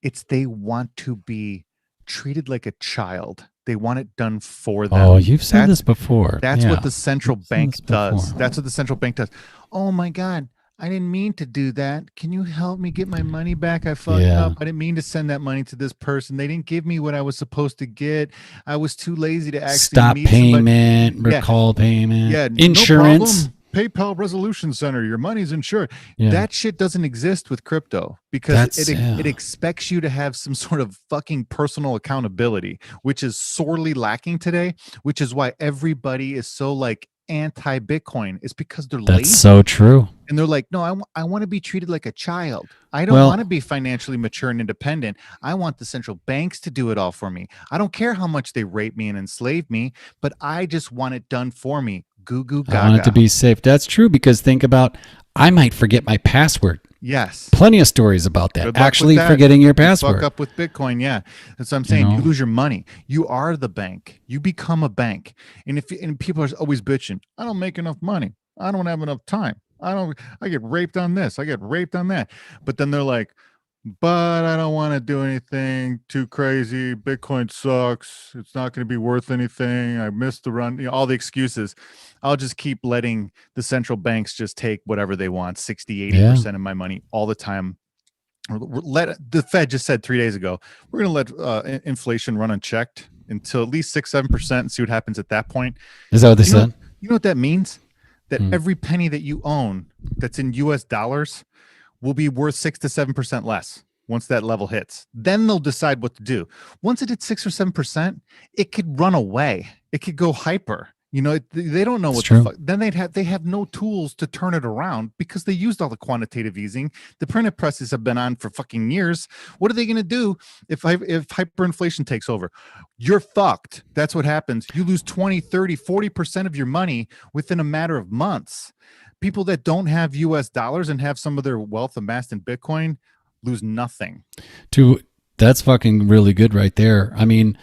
It's they want to be treated like a child. They want it done for them. Oh, you've said this before. That's what the central bank does. That's what the central bank does. Oh my God. I didn't mean to do that. Can you help me get my money back? I fucked up. I didn't mean to send that money to this person. They didn't give me what I was supposed to get. I was too lazy to actually stop payment, recall payment, insurance. No problem. PayPal Resolution Center. Your money's insured. That shit doesn't exist with crypto because it expects you to have some sort of fucking personal accountability, which is sorely lacking today, which is why everybody is so like anti-Bitcoin. It's because they're lazy. That's so true. And they're like, no, I want to be treated like a child. I don't want to be financially mature and independent. I want the central banks to do it all for me. I don't care how much they rape me and enslave me, but I just want it done for me. Goo goo gaga. I want it to be safe. That's true, because think about, I might forget my password. Yes. Plenty of stories about that. Actually forgetting your password. Fuck up with Bitcoin. Yeah. That's what I'm saying. You lose your money. You are the bank. You become a bank. And people are always bitching, I don't make enough money. I don't have enough time. I get raped on this. I get raped on that. But then they're like, but I don't want to do anything too crazy. Bitcoin sucks. It's not going to be worth anything. I missed the run. All the excuses. I'll just keep letting the central banks just take whatever they want, 60, 80% of my money all the time. The Fed just said 3 days ago, we're going to let inflation run unchecked until at least 6-7% and see what happens at that point. Is that what they said? You know what that means? That every penny that you own that's in US dollars will be worth 6 to 7% less once that level hits. Then they'll decide what to do. Once it hits 6 or 7%, it could run away. It could go hyper. They don't know what the fuck. Then they have no tools to turn it around because they used all the quantitative easing. The printed presses have been on for fucking years. What are they going to do if hyperinflation takes over? You're fucked. That's what happens. You lose 20, 30, 40% of your money within a matter of months. People that don't have US dollars and have some of their wealth amassed in Bitcoin lose nothing. That's fucking really good right there. I mean,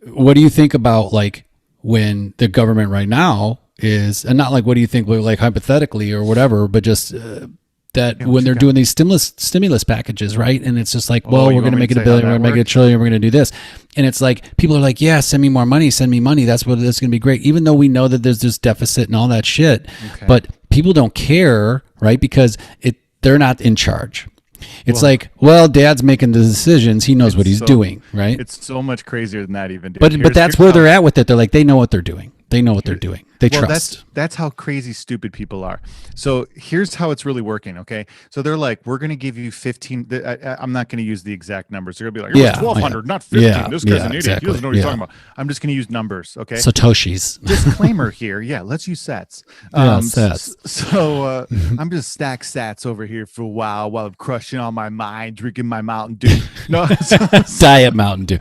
what do you think about like when the government right now is, and not like what do you think like hypothetically or whatever, but just when they're doing these stimulus packages, right? And it's just like, well, we're going to make it $1 billion, we're going to make it $1 trillion, we're going to do this. And it's like, people are like, yeah, send me more money, send me money. That's going to be great. Even though we know that there's this deficit and all that shit, but people don't care, right? Because they're not in charge. It's like, well, dad's making the decisions. He knows what he's doing, right? It's so much crazier than that even. Dude. But that's where they're at with it. They're like, they know what they're doing. They know what they're doing. They trust. That's how crazy stupid people are. So here's how it's really working. Okay. So they're like, we're going to give you 15. I'm not going to use the exact numbers. They're going to be like, 1,200, not 15. This guy's an idiot. Exactly. He doesn't know what he's talking about. I'm just going to use numbers. Okay. Satoshis. Disclaimer here. Yeah. Let's use sats. Sats. So I'm just stack sats over here for a while I'm crushing on my mind, drinking my Mountain Dew. No. Diet Mountain Dew.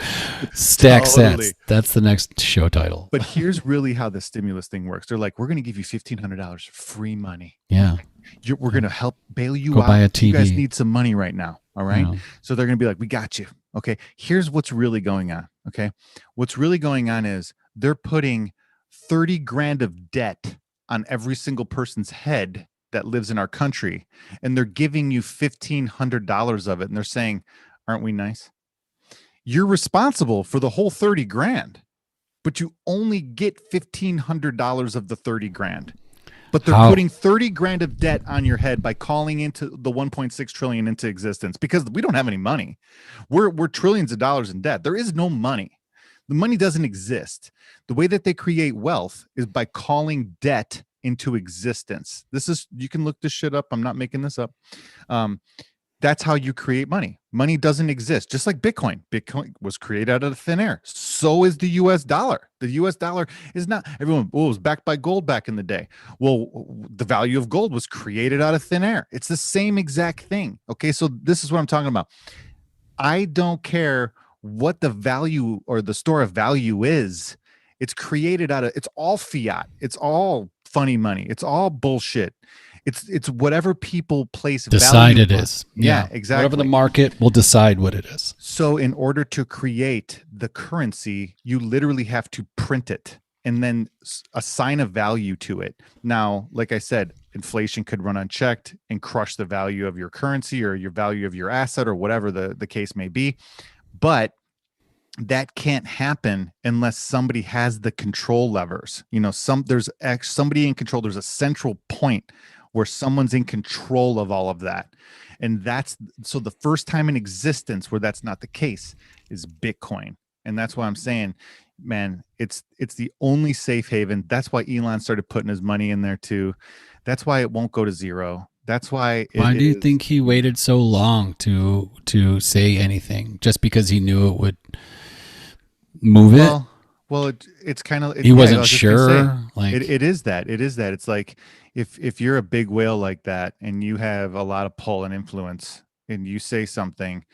Stack sats. That's the next show title. But here's really how the stimulus thing works. They're like, we're going to give you $1,500 free money. Yeah. We're going to help bail you out. Buy a TV. You guys need some money right now. All right. Yeah. So they're going to be like, we got you. Okay. Here's what's really going on. Okay. What's really going on is they're putting 30 grand of debt on every single person's head that lives in our country. And they're giving you $1,500 of it. And they're saying, aren't we nice? You're responsible for the whole 30 grand. But you only get $1,500 of the 30 grand. But they're putting 30 grand of debt on your head by calling into the 1.6 trillion into existence because we don't have any money. We're trillions of dollars in debt. There is no money. The money doesn't exist. The way that they create wealth is by calling debt into existence. You can look this shit up. I'm not making this up. that's how you create money. Money doesn't exist. Just like Bitcoin. Bitcoin was created out of thin air. So is the US dollar. The US dollar is not, everyone, it was backed by gold back in the day. Well, the value of gold was created out of thin air. It's the same exact thing. Okay. So this is what I'm talking about. I don't care what the value or the store of value is. It's created out of, it's all fiat. It's all funny money. It's all bullshit. It's whatever people place decide value it on. is. Yeah, exactly. Whatever the market will decide what it is. So in order to create the currency, you literally have to print it and then assign a value to it. Now, like I said, inflation could run unchecked and crush the value of your currency or your value of your asset or whatever the case may be. But that can't happen unless somebody has the control levers. You know, there's somebody in control. There's a central point where someone's in control of all of that. And that's, so the first time in existence where that's not the case is Bitcoin. And that's why I'm saying, man, it's the only safe haven. That's why Elon started putting his money in there too. That's why it won't go to zero. That's why. Why do you think he waited so long to say anything? Just because he knew it would move it? Well, it's kind of, he wasn't sure. Like it is that. It's like if you're a big whale like that and you have a lot of pull and influence and you say something,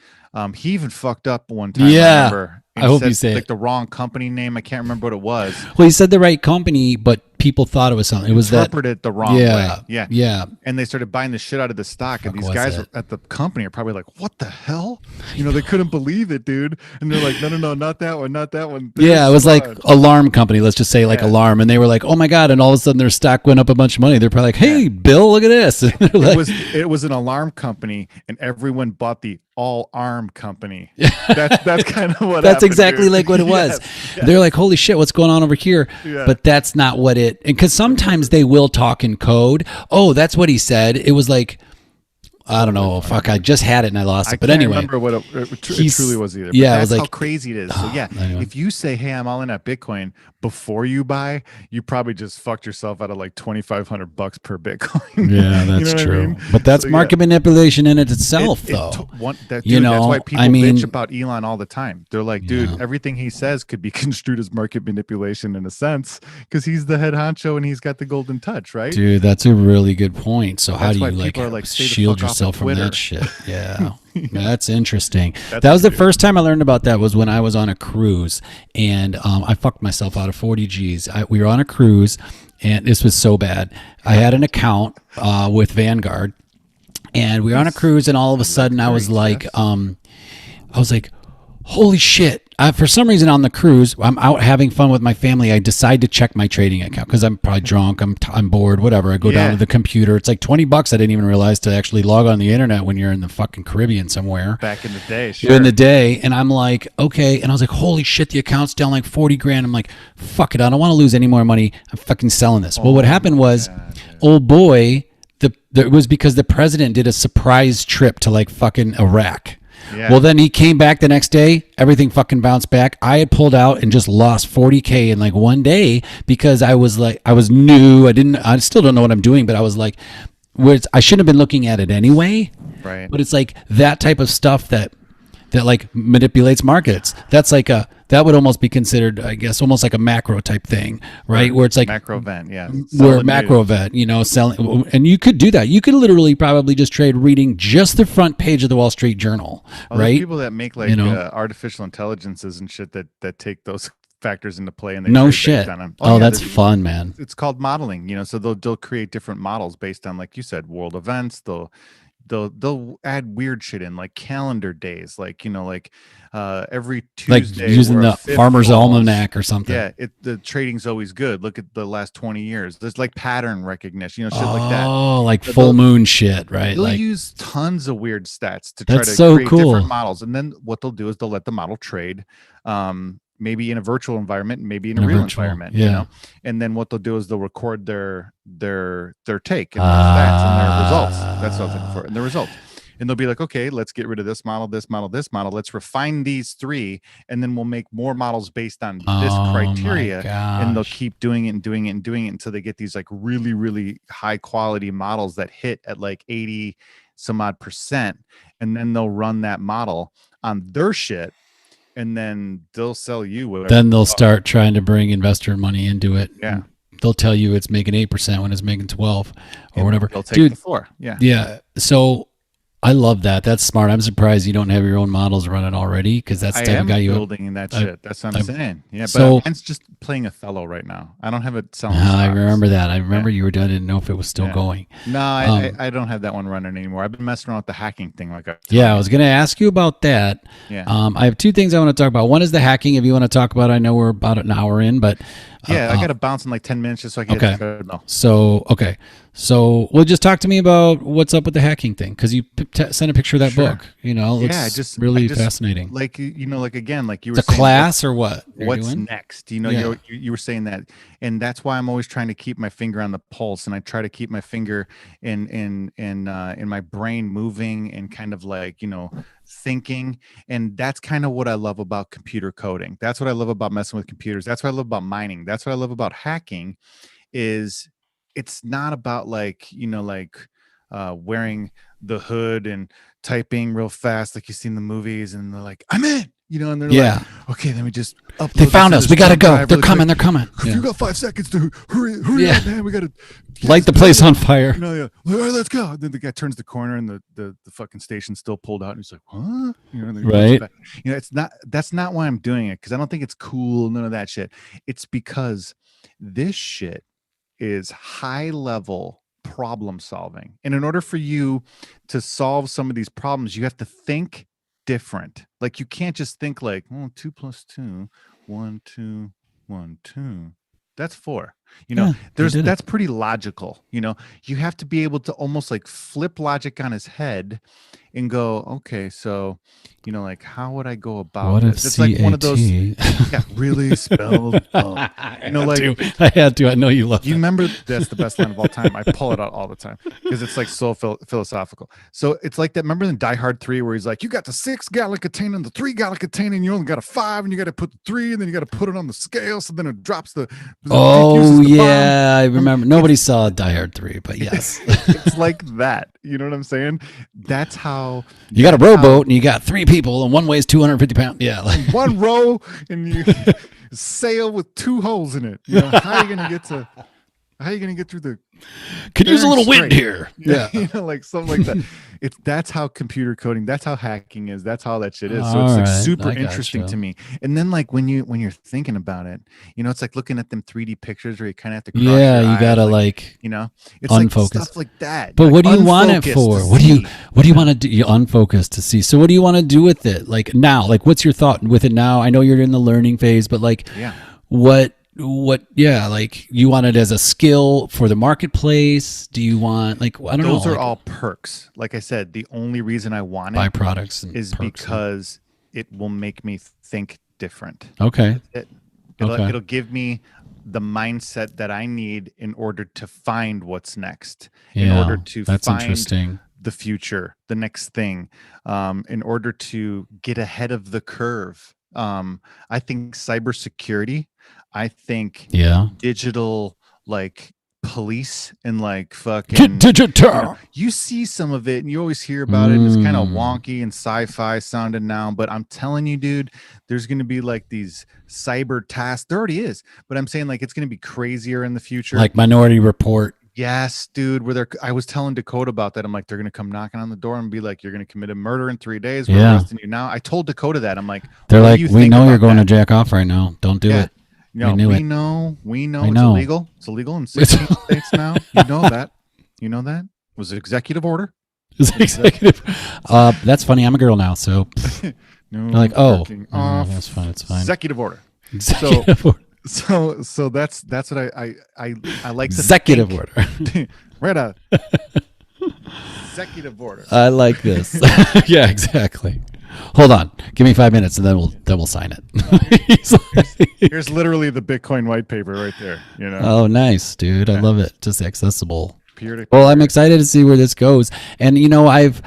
he even fucked up one time. Yeah, I hope you say like the wrong company name. I can't remember what it was. Well, he said the right company, but people thought it was something. It was interpreted it the wrong way. Yeah. And they started buying the shit out of the stock. And these guys at the company are probably like, what the hell? You know, they couldn't believe it, dude. And they're like, no, not that one, not that one. Yeah, it was like alarm company. Let's just say like alarm. And they were like, oh my God. And all of a sudden their stock went up a bunch of money. They're probably like, hey, Bill, look at this. Like, it was an alarm company and everyone bought the all arm company. That's kind of what that's happened, exactly dude. like what it was. Yes. They're like, holy shit, what's going on over here? Yeah. But that's not what it, and because sometimes they will talk in code. Oh, that's what he said. It was like, I don't know. Fuck, I just had it and I lost it. But anyway, I can't remember what it truly was either. But yeah, that's it was like, how crazy it is. So yeah, anyway. If you say, hey, I'm all in at Bitcoin before you buy, you probably just fucked yourself out of like $2,500 per Bitcoin. Yeah, that's true. I mean? But that's market manipulation in it itself, though. That's why people bitch about Elon all the time. They're like, dude, everything he says could be construed as market manipulation in a sense because he's the head honcho and he's got the golden touch, right? Dude, that's a really good point. So that's how do you like shield yourself from that shit? Yeah. That's interesting. That was the first time I learned about that was when I was on a cruise and I fucked myself out of 40 G's. We were on a cruise and this was so bad. I had an account with Vanguard and we were on a cruise and all of a sudden I was like, holy shit. For some reason on the cruise, I'm out having fun with my family. I decide to check my trading account because I'm probably drunk. I'm bored, whatever. I go down to the computer. It's like $20. I didn't even realize to actually log on the internet when you're in the fucking Caribbean somewhere. Back in the day, sure. In the day. And I'm like, okay. And I was like, holy shit, the account's down like 40 grand. I'm like, fuck it. I don't want to lose any more money. I'm fucking selling this. Well, what happened was, old boy, it was because the president did a surprise trip to like fucking Iraq. Yeah. Well, then he came back the next day. Everything fucking bounced back. I had pulled out and just lost 40K in like one day because I was new. I still don't know what I'm doing, but I was like, I shouldn't have been looking at it anyway. Right. But it's like that type of stuff that like manipulates markets. That's like that would almost be considered, I guess, almost like a macro type thing, right? Where it's like macro event, yeah. Where macro event, selling, and you could do that. You could literally probably just trade reading just the front page of the Wall Street Journal, right? People that make like artificial intelligences and shit that take those factors into play and they no shit. That's fun, man. It's called modeling, so they'll create different models based on, like you said, world events. They'll add weird shit in like calendar days, like every Tuesday, like using the Farmer's Almanac or something. Yeah, the trading's always good. Look at the last 20 years. There's like pattern recognition, shit like that. Oh, like full moon shit, right? They'll use tons of weird stats to try to create different models, and then what they'll do is they'll let the model trade. Maybe in a virtual environment, maybe in a real environment, and then what they'll do is they'll record their take and their stats and their results. That's what I was looking for, and the results. And they'll be like, okay, let's get rid of this model, this model, this model. Let's refine these three, and then we'll make more models based on this criteria. And they'll keep doing it and doing it and doing it until they get these like really, really high quality models that hit at like 80, some odd percent, and then they'll run that model on their shit, and then they'll sell you whatever. Then they'll start trying to bring investor money into it. Yeah. They'll tell you it's making 8% when it's making 12 or whatever. They'll take the floor. Yeah. Yeah. So I love that. That's smart. I'm surprised you don't have your own models running already, because that's the type of guy you building that shit. That's what I'm saying. Yeah, but so, mine's just playing Othello right now. I don't have it selling. I remember that. I remember you were done. I didn't know if it was still going. No, I don't have that one running anymore. I've been messing around with the hacking thing. I was going to ask you about that. Yeah. I have two things I want to talk about. One is the hacking. If you want to talk about it, I know we're about an hour in, but I got to bounce in like 10 minutes just so I can get the treadmill. So just talk to me about what's up with the hacking thing, because you sent a picture of that book. It's just really fascinating. Like again, like you were saying, a class or what? What's next? You were saying that, and that's why I'm always trying to keep my finger on the pulse, and I try to keep my finger in my brain moving and kind of like thinking, and that's kind of what I love about computer coding. That's what I love about messing with computers. That's what I love about mining. That's what I love about hacking. Is it's not about wearing the hood and typing real fast like you see in the movies, and they're like, I'm in, and they're like, okay, let me just upload. They found us. We got to go. They're coming. They're coming. You got 5 seconds to hurry up, man. We got to light the place on fire. All right, let's go. Then the guy turns the corner and the fucking station's still pulled out, and he's like, what? Right. It's not. That's not why I'm doing it, because I don't think it's cool. None of that shit. It's because this shit is high level problem solving, and in order for you to solve some of these problems, you have to think different. Like, you can't just think like, 2 + 2, 1 2 1 2, that's 4. That's pretty logical. You have to be able to almost like flip logic on his head and go, okay, so like, how would I go about this? It's like one of those really spelled I had to. I know you love it. You remember, that's the best line of all time. I pull it out all the time because it's like so philosophical. So it's like that. Remember in Die Hard 3 where he's like, you got the 6 Gallic-Atane and the 3 Gallic-Atane, and you only got a 5, and you got to put the 3, and then you got to put it on the scale, so then it drops the I remember. Nobody saw Die Hard 3, but yes. It's like that. You know what I'm saying? That's how you got a rowboat and you got 3 people, and one weighs 250 pounds. Yeah, like one row, and you sail with 2 holes in it. How are you gonna get through the? Could use a little wind here. Yeah, like something like that. That's how computer coding. That's how hacking is. That's how that shit is. So it's like super interesting to me. And then like when you're thinking about it, it's like looking at them 3D pictures where you kind of have to. You gotta it's unfocus. Like stuff like that. But what do you want it for? What do you want to do? You unfocus to see. So what do you want to do with it? Like now, like what's your thought with it now? I know you're in the learning phase, but like, what like you want it as a skill for the marketplace? Do you want I don't know. Those are all perks. Like I said, the only reason I want it byproducts is because it will make me think different. Okay. It'll give me the mindset that I need in order to find what's next. In order to find the future, the next thing, in order to get ahead of the curve. I think cybersecurity. I think digital like police and like fucking digital. You see some of it and you always hear about it, and it's kind of wonky and sci-fi sounding now, but I'm telling you, dude, there's going to be like these cyber tasks. There already is, but I'm saying like it's going to be crazier in the future. Like Minority Report. Yes, dude. I was telling Dakota about that. I'm like, they're going to come knocking on the door and be like, you're going to commit a murder in 3 days. We're arresting you now. I told Dakota that. I'm like, they're like, we know you're going to jack off right now. Don't do it. We know it's illegal. It's illegal in 16 states now. You know that. It was an executive order. Executive. That's funny. I'm a girl now, so no, they're like, that's fine. It's fine. Executive order. Order. So that's what I like. Executive order. Right on. Executive order. I like this. Yeah, exactly. Hold on. Give me 5 minutes and then we'll sign it. Here's literally the Bitcoin white paper right there. Oh, nice, dude. I love it. Just accessible. Peer-to-peer. Well, I'm excited to see where this goes. And I've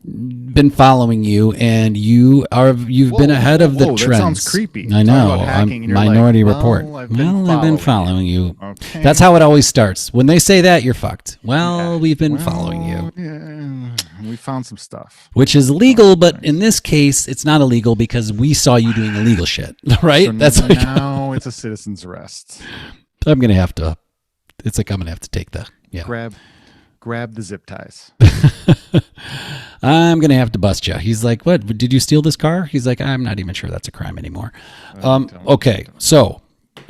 been following you, and you've been ahead of the trends. That sounds creepy. I know. Minority Report. I've been following you. Okay. That's how it always starts. When they say that, you're fucked. Well, we've been following you. Yeah. we found some stuff. Which is legal, but in this case, it's not illegal because we saw you doing illegal shit, right? So That's now it's a citizen's arrest. I'm going to have to, it's like I'm going to have to take the, Grab the zip ties. I'm going to have to bust you. He's like, what, did you steal this car? He's like, I'm not even sure that's a crime anymore. Okay, so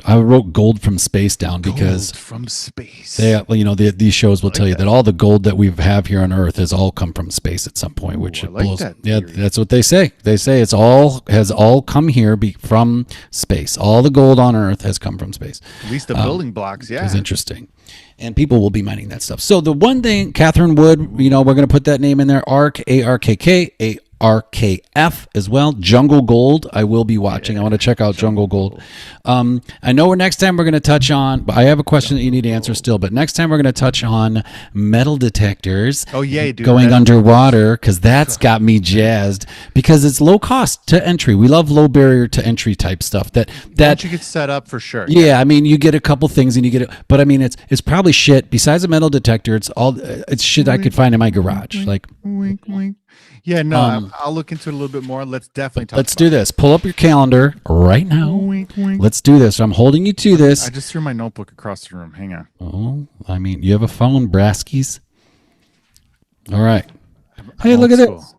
I wrote gold from space down because gold from space. These shows will tell you that all the gold that we have here on Earth has all come from space at some point, which blows. Yeah, that's what they say. They say has all come here from space. All the gold on Earth has come from space. At least the building blocks. Yeah, it's interesting. And people will be mining that stuff. So the one thing, Catherine Wood, we're going to put that name in there. ARK, ARKK, RKF as well. Jungle Gold. I will be watching. I want to check out Jungle Gold. I know next time we're going to touch on, but I have a question that you need to answer still. But next time we're going to touch on metal detectors. Oh yeah, dude, going underwater, because that's got me jazzed. Because it's low cost to entry. We love low barrier to entry type stuff. That you get set up for sure. Yeah, I mean, you get a couple things and you get it, but I mean, it's probably shit. Besides a metal detector, it's shit I could find in my garage. Like wink, wink. Yeah, no, I'll look into it a little bit more. Let's definitely talk. Let's do this. Pull up your calendar right now. Wink, wink. Let's do this. I'm holding you to this. I just threw my notebook across the room. Hang on. Oh, I mean, you have a phone, Braskies. All right. Hey, look at this.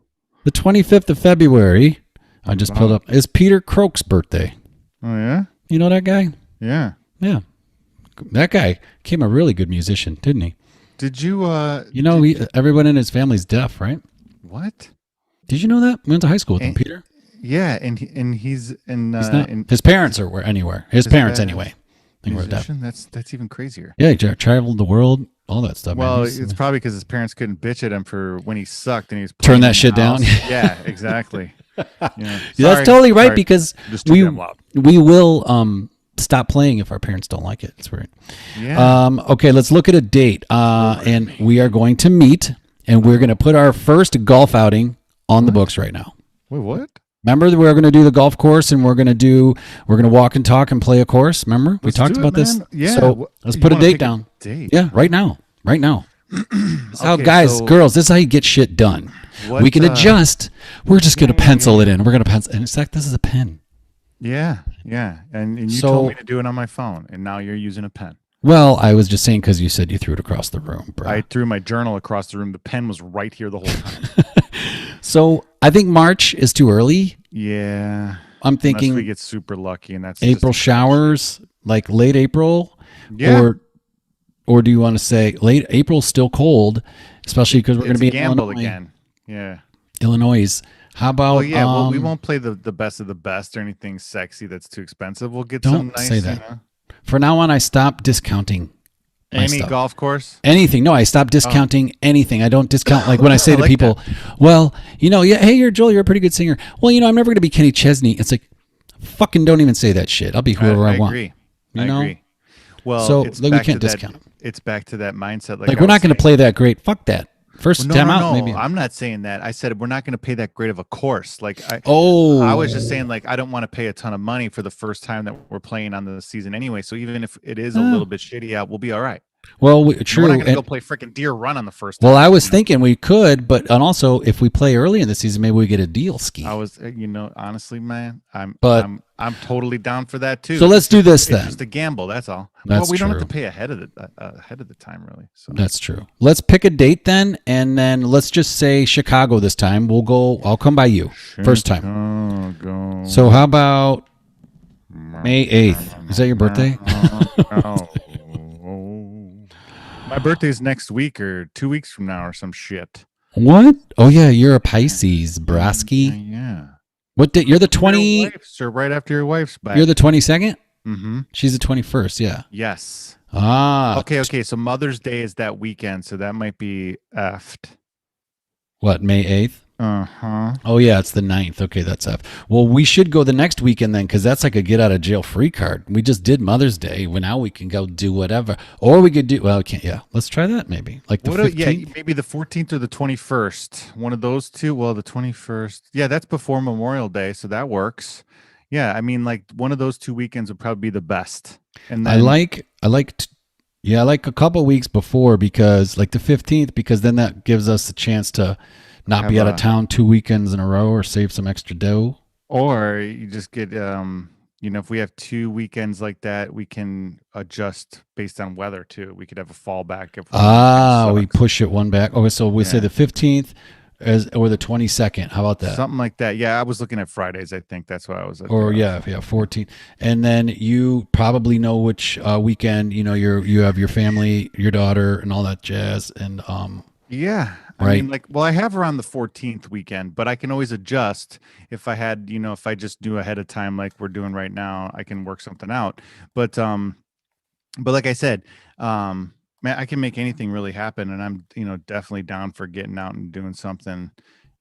The 25th of February. I just pulled up. Is Peter Crook's birthday. Oh yeah. You know that guy? Yeah. Yeah. That guy became a really good musician, didn't he? Did you? Everyone in his family's deaf, right? What? Did you know that? We went to high school with him, Peter. Yeah, and he's his parents are anywhere. His parents anyway. Musician? That's even crazier. Yeah, he traveled the world, all that stuff. Well, it's probably because his parents couldn't bitch at him for when he sucked and he was turn that shit down. Yeah, exactly. Yeah. That's totally right because we will stop playing if our parents don't like it. It's weird. Yeah. Okay, let's look at a date. And we are going to meet. And we're going to put our first golf outing on the books right now. Wait, what? Remember that we're going to do the golf course and we're going to walk and talk and play a course. Remember? We talked about this. Yeah. So let's put a date down. Yeah, right now. Right now. This how girls, this is how you get shit done. We can adjust. We're just going to pencil it in. We're going to pencil. And it's like, this is a pen. Yeah. Yeah. And you told me to do it on my phone and now you're using a pen. Well, I was just saying because you said you threw it across the room, bro. I threw my journal across the room. The pen was right here the whole time. So I think March is too early. Yeah. I'm thinking unless we get super lucky and that's April showers, like late April. Yeah. Or do you want to say late April still cold, especially because we're going to be in Illinois again. Yeah. Illinois. How about we won't play the best of the best or anything sexy that's too expensive. We'll get don't some nice, say that. For now on, I stopped discounting any golf course. Anything. No, I stopped discounting anything. I don't discount like when I say to people, well, hey, you're Joel, you're a pretty good singer. Well, I'm never going to be Kenny Chesney. It's like, fucking don't even say that shit. I'll be whoever I want. I agree. Well, so we can't discount. It's back to that mindset. Like we're not going to play that great. Fuck that. First time out, maybe. I'm not saying that. I said we're not going to pay that great of a course. I was just saying I don't want to pay a ton of money for the first time that we're playing on the season anyway. So even if it is a little bit shitty out, we'll be all right. Well, true. We're not going to go play freaking Deer Run on the first time. Well, I was thinking we could, and also if we play early in the season, maybe we get a deal ski. I was, honestly, man, I'm totally down for that too. So let's do this then. It's just a gamble. That's all. We don't have to pay ahead of the time, really. So that's true. Let's pick a date then, and then let's just say Chicago this time. I'll come by you first time. So how about May 8th? Is that your birthday? My birthday's next week or 2 weeks from now or some shit. What? Oh yeah, you're a Pisces, Brasky. Yeah. What date? You're the 20. So right after your wife's back. You're the 22nd. Mm-hmm. She's the 21st. Yeah. Yes. Okay. So Mother's Day is that weekend, so that might be effed. What? May 8th. Uh-huh. Oh yeah, it's the 9th. Okay, that's F. Well, we should go the next weekend then, because that's like a get out of jail free card. We just did Mother's Day. Well, now we can go do whatever, or we could do. Well, we can't. Yeah, let's try that maybe. Like the 15th? Maybe the 14th or the 21st. One of those two. Well, the 21st. Yeah, that's before Memorial Day, so that works. Yeah, I mean, like one of those 2 weekends would probably be the best. And then, I like a couple weeks before because like the 15th, because then that gives us a chance to not be out of town 2 weekends in a row, or save some extra dough. Or you just get, if we have 2 weekends like that, we can adjust based on weather too. We could have a fallback if we push it one back. Okay, so we say the 15th or the 22nd. How about that? Something like that. Yeah, I was looking at Fridays. I think that's what I was. 14th. And then you probably know which weekend. You have your family, your daughter, and all that jazz. And yeah. I mean, I have her on the 14th weekend, but I can always adjust if I had, if I just do ahead of time, like we're doing right now, I can work something out. But like I said, man, I can make anything really happen. And I'm, definitely down for getting out and doing something,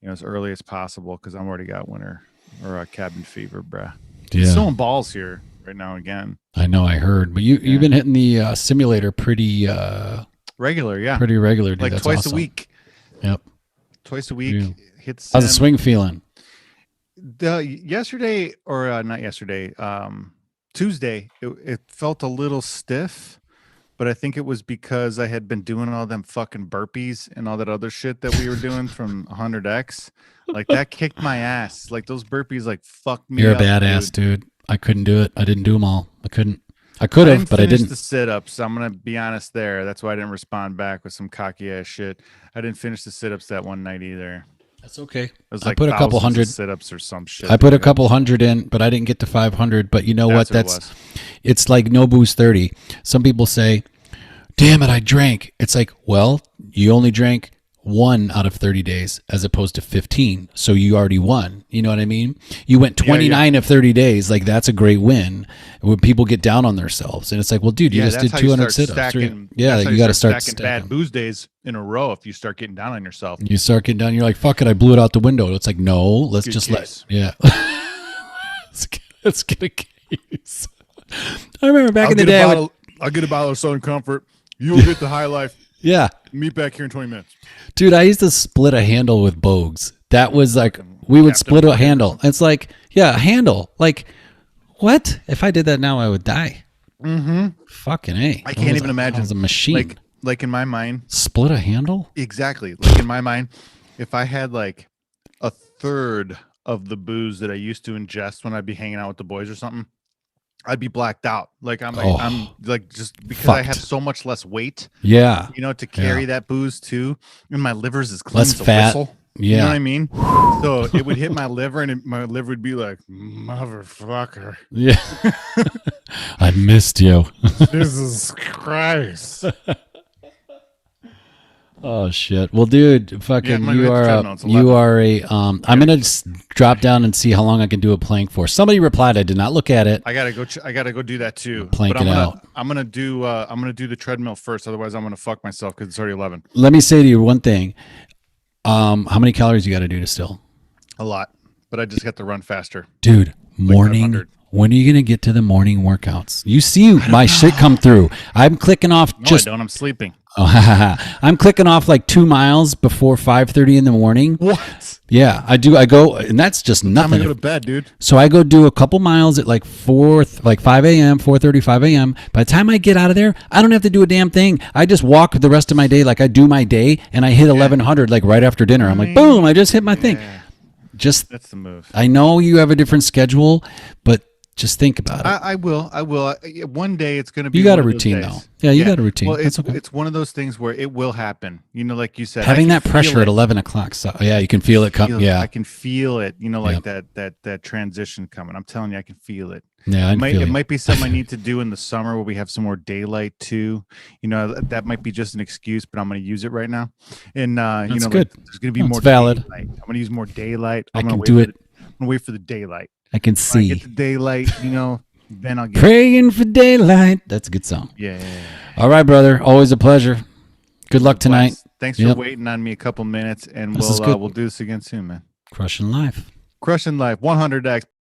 as early as possible. Cause I'm already got winter or cabin fever, bruh. Yeah. It's snowing balls here right now again. I know, I heard, but you've been hitting the simulator pretty regular. Yeah. Pretty regular. Dude. Like That's twice awesome. a week. Yep. Twice a week. Hits. How's the swing feeling? Yesterday, or not yesterday, Tuesday, it felt a little stiff, but I think it was because I had been doing all them fucking burpees and all that other shit that we were doing from 100X. Like that kicked my ass. Like those burpees, fucked me. You're a badass, dude. I couldn't do it. I didn't do them all. I couldn't. I could have, but I didn't. The sit-ups. I'm gonna be honest there. That's why I didn't respond back with some cocky ass shit. I didn't finish the sit-ups that one night either. That's okay. It was I put a couple hundred sit-ups or some shit. I put a couple hundred in, but I didn't get to 500. But you know what? It's like no booze 30. Some people say, "Damn it, I drank." It's like, well, you only drank 1 out of 30 days as opposed to 15. So you already won. You know what I mean? You went 29 of 30 days. Like that's a great win. When people get down on themselves, and it's like, well, dude, you just did 200 sit-ups. Yeah, you got to start stacking bad booze days in a row. If you start getting down on yourself, you start getting down. You're like, fuck it, I blew it out the window. It's like, no, let's just let. Yeah, let's get a case. I remember back in the day. I'll get a bottle of Southern Comfort. You'll get the High Life. Yeah. Meet back here in 20 minutes. Dude, I used to split a handle with Bogues. That was like, we would split a handle. It's like, yeah, a handle. Like, what? If I did that now, I would die. Mm-hmm. Fucking A. I can't even imagine. It was a machine. Like in my mind. Split a handle? Exactly. Like in my mind, if I had like a third of the booze that I used to ingest when I'd be hanging out with the boys or something, I'd be blacked out. I'm like just because I have so much less weight. Yeah. To carry that booze too. And my liver's as clean less as a fat. whistle. Yeah. You know what I mean? So it would hit my liver and my liver would be like, motherfucker. Yeah. I missed you. Jesus Christ. Oh shit. Well, dude, fucking I'm going to drop down and see how long I can do a plank for. Somebody replied, I did not look at it. I got to go do that too. Plank it out. I'm going to do the treadmill first. Otherwise I'm going to fuck myself cuz it's already 11. Let me say to you one thing. How many calories you got to do to still? A lot, but I just got to run faster. Dude, morning. When are you going to get to the morning workouts? You see my shit come through. I'm clicking off I don't. I'm sleeping. I'm clicking off like 2 miles before 5:30 in the morning. What? Yeah, I do. I go, and that's just nothing. I'm gonna go to bed, dude. So I go do a couple miles at like 5 a.m., 4:35 a.m. By the time I get out of there, I don't have to do a damn thing. I just walk the rest of my day like I do my day, and I hit 1100 like right after dinner. I'm like, boom! I just hit my thing. That's the move. I know you have a different schedule, but just think about it. I will. One day it's going to be. You got a routine though. Yeah, you got a routine. Well, it's okay. It's one of those things where it will happen. Like you said, having that pressure at 11 o'clock. So yeah, you can feel it come. Yeah, I can feel it. That transition coming. I'm telling you, I can feel it. Yeah, it might be something I need to do in the summer where we have some more daylight too. That might be just an excuse, but I'm going to use it right now. And that's good. There's going to be more valid. Daylight. I'm going to use more daylight. I can do it. I'm going to wait for the daylight. I can see. When I get the daylight, then I'll get praying for daylight. That's a good song. Yeah. All right, brother. Always a pleasure. Good luck tonight. Thanks for waiting on me a couple minutes, and we'll do this again soon, man. Crushing life. 100X.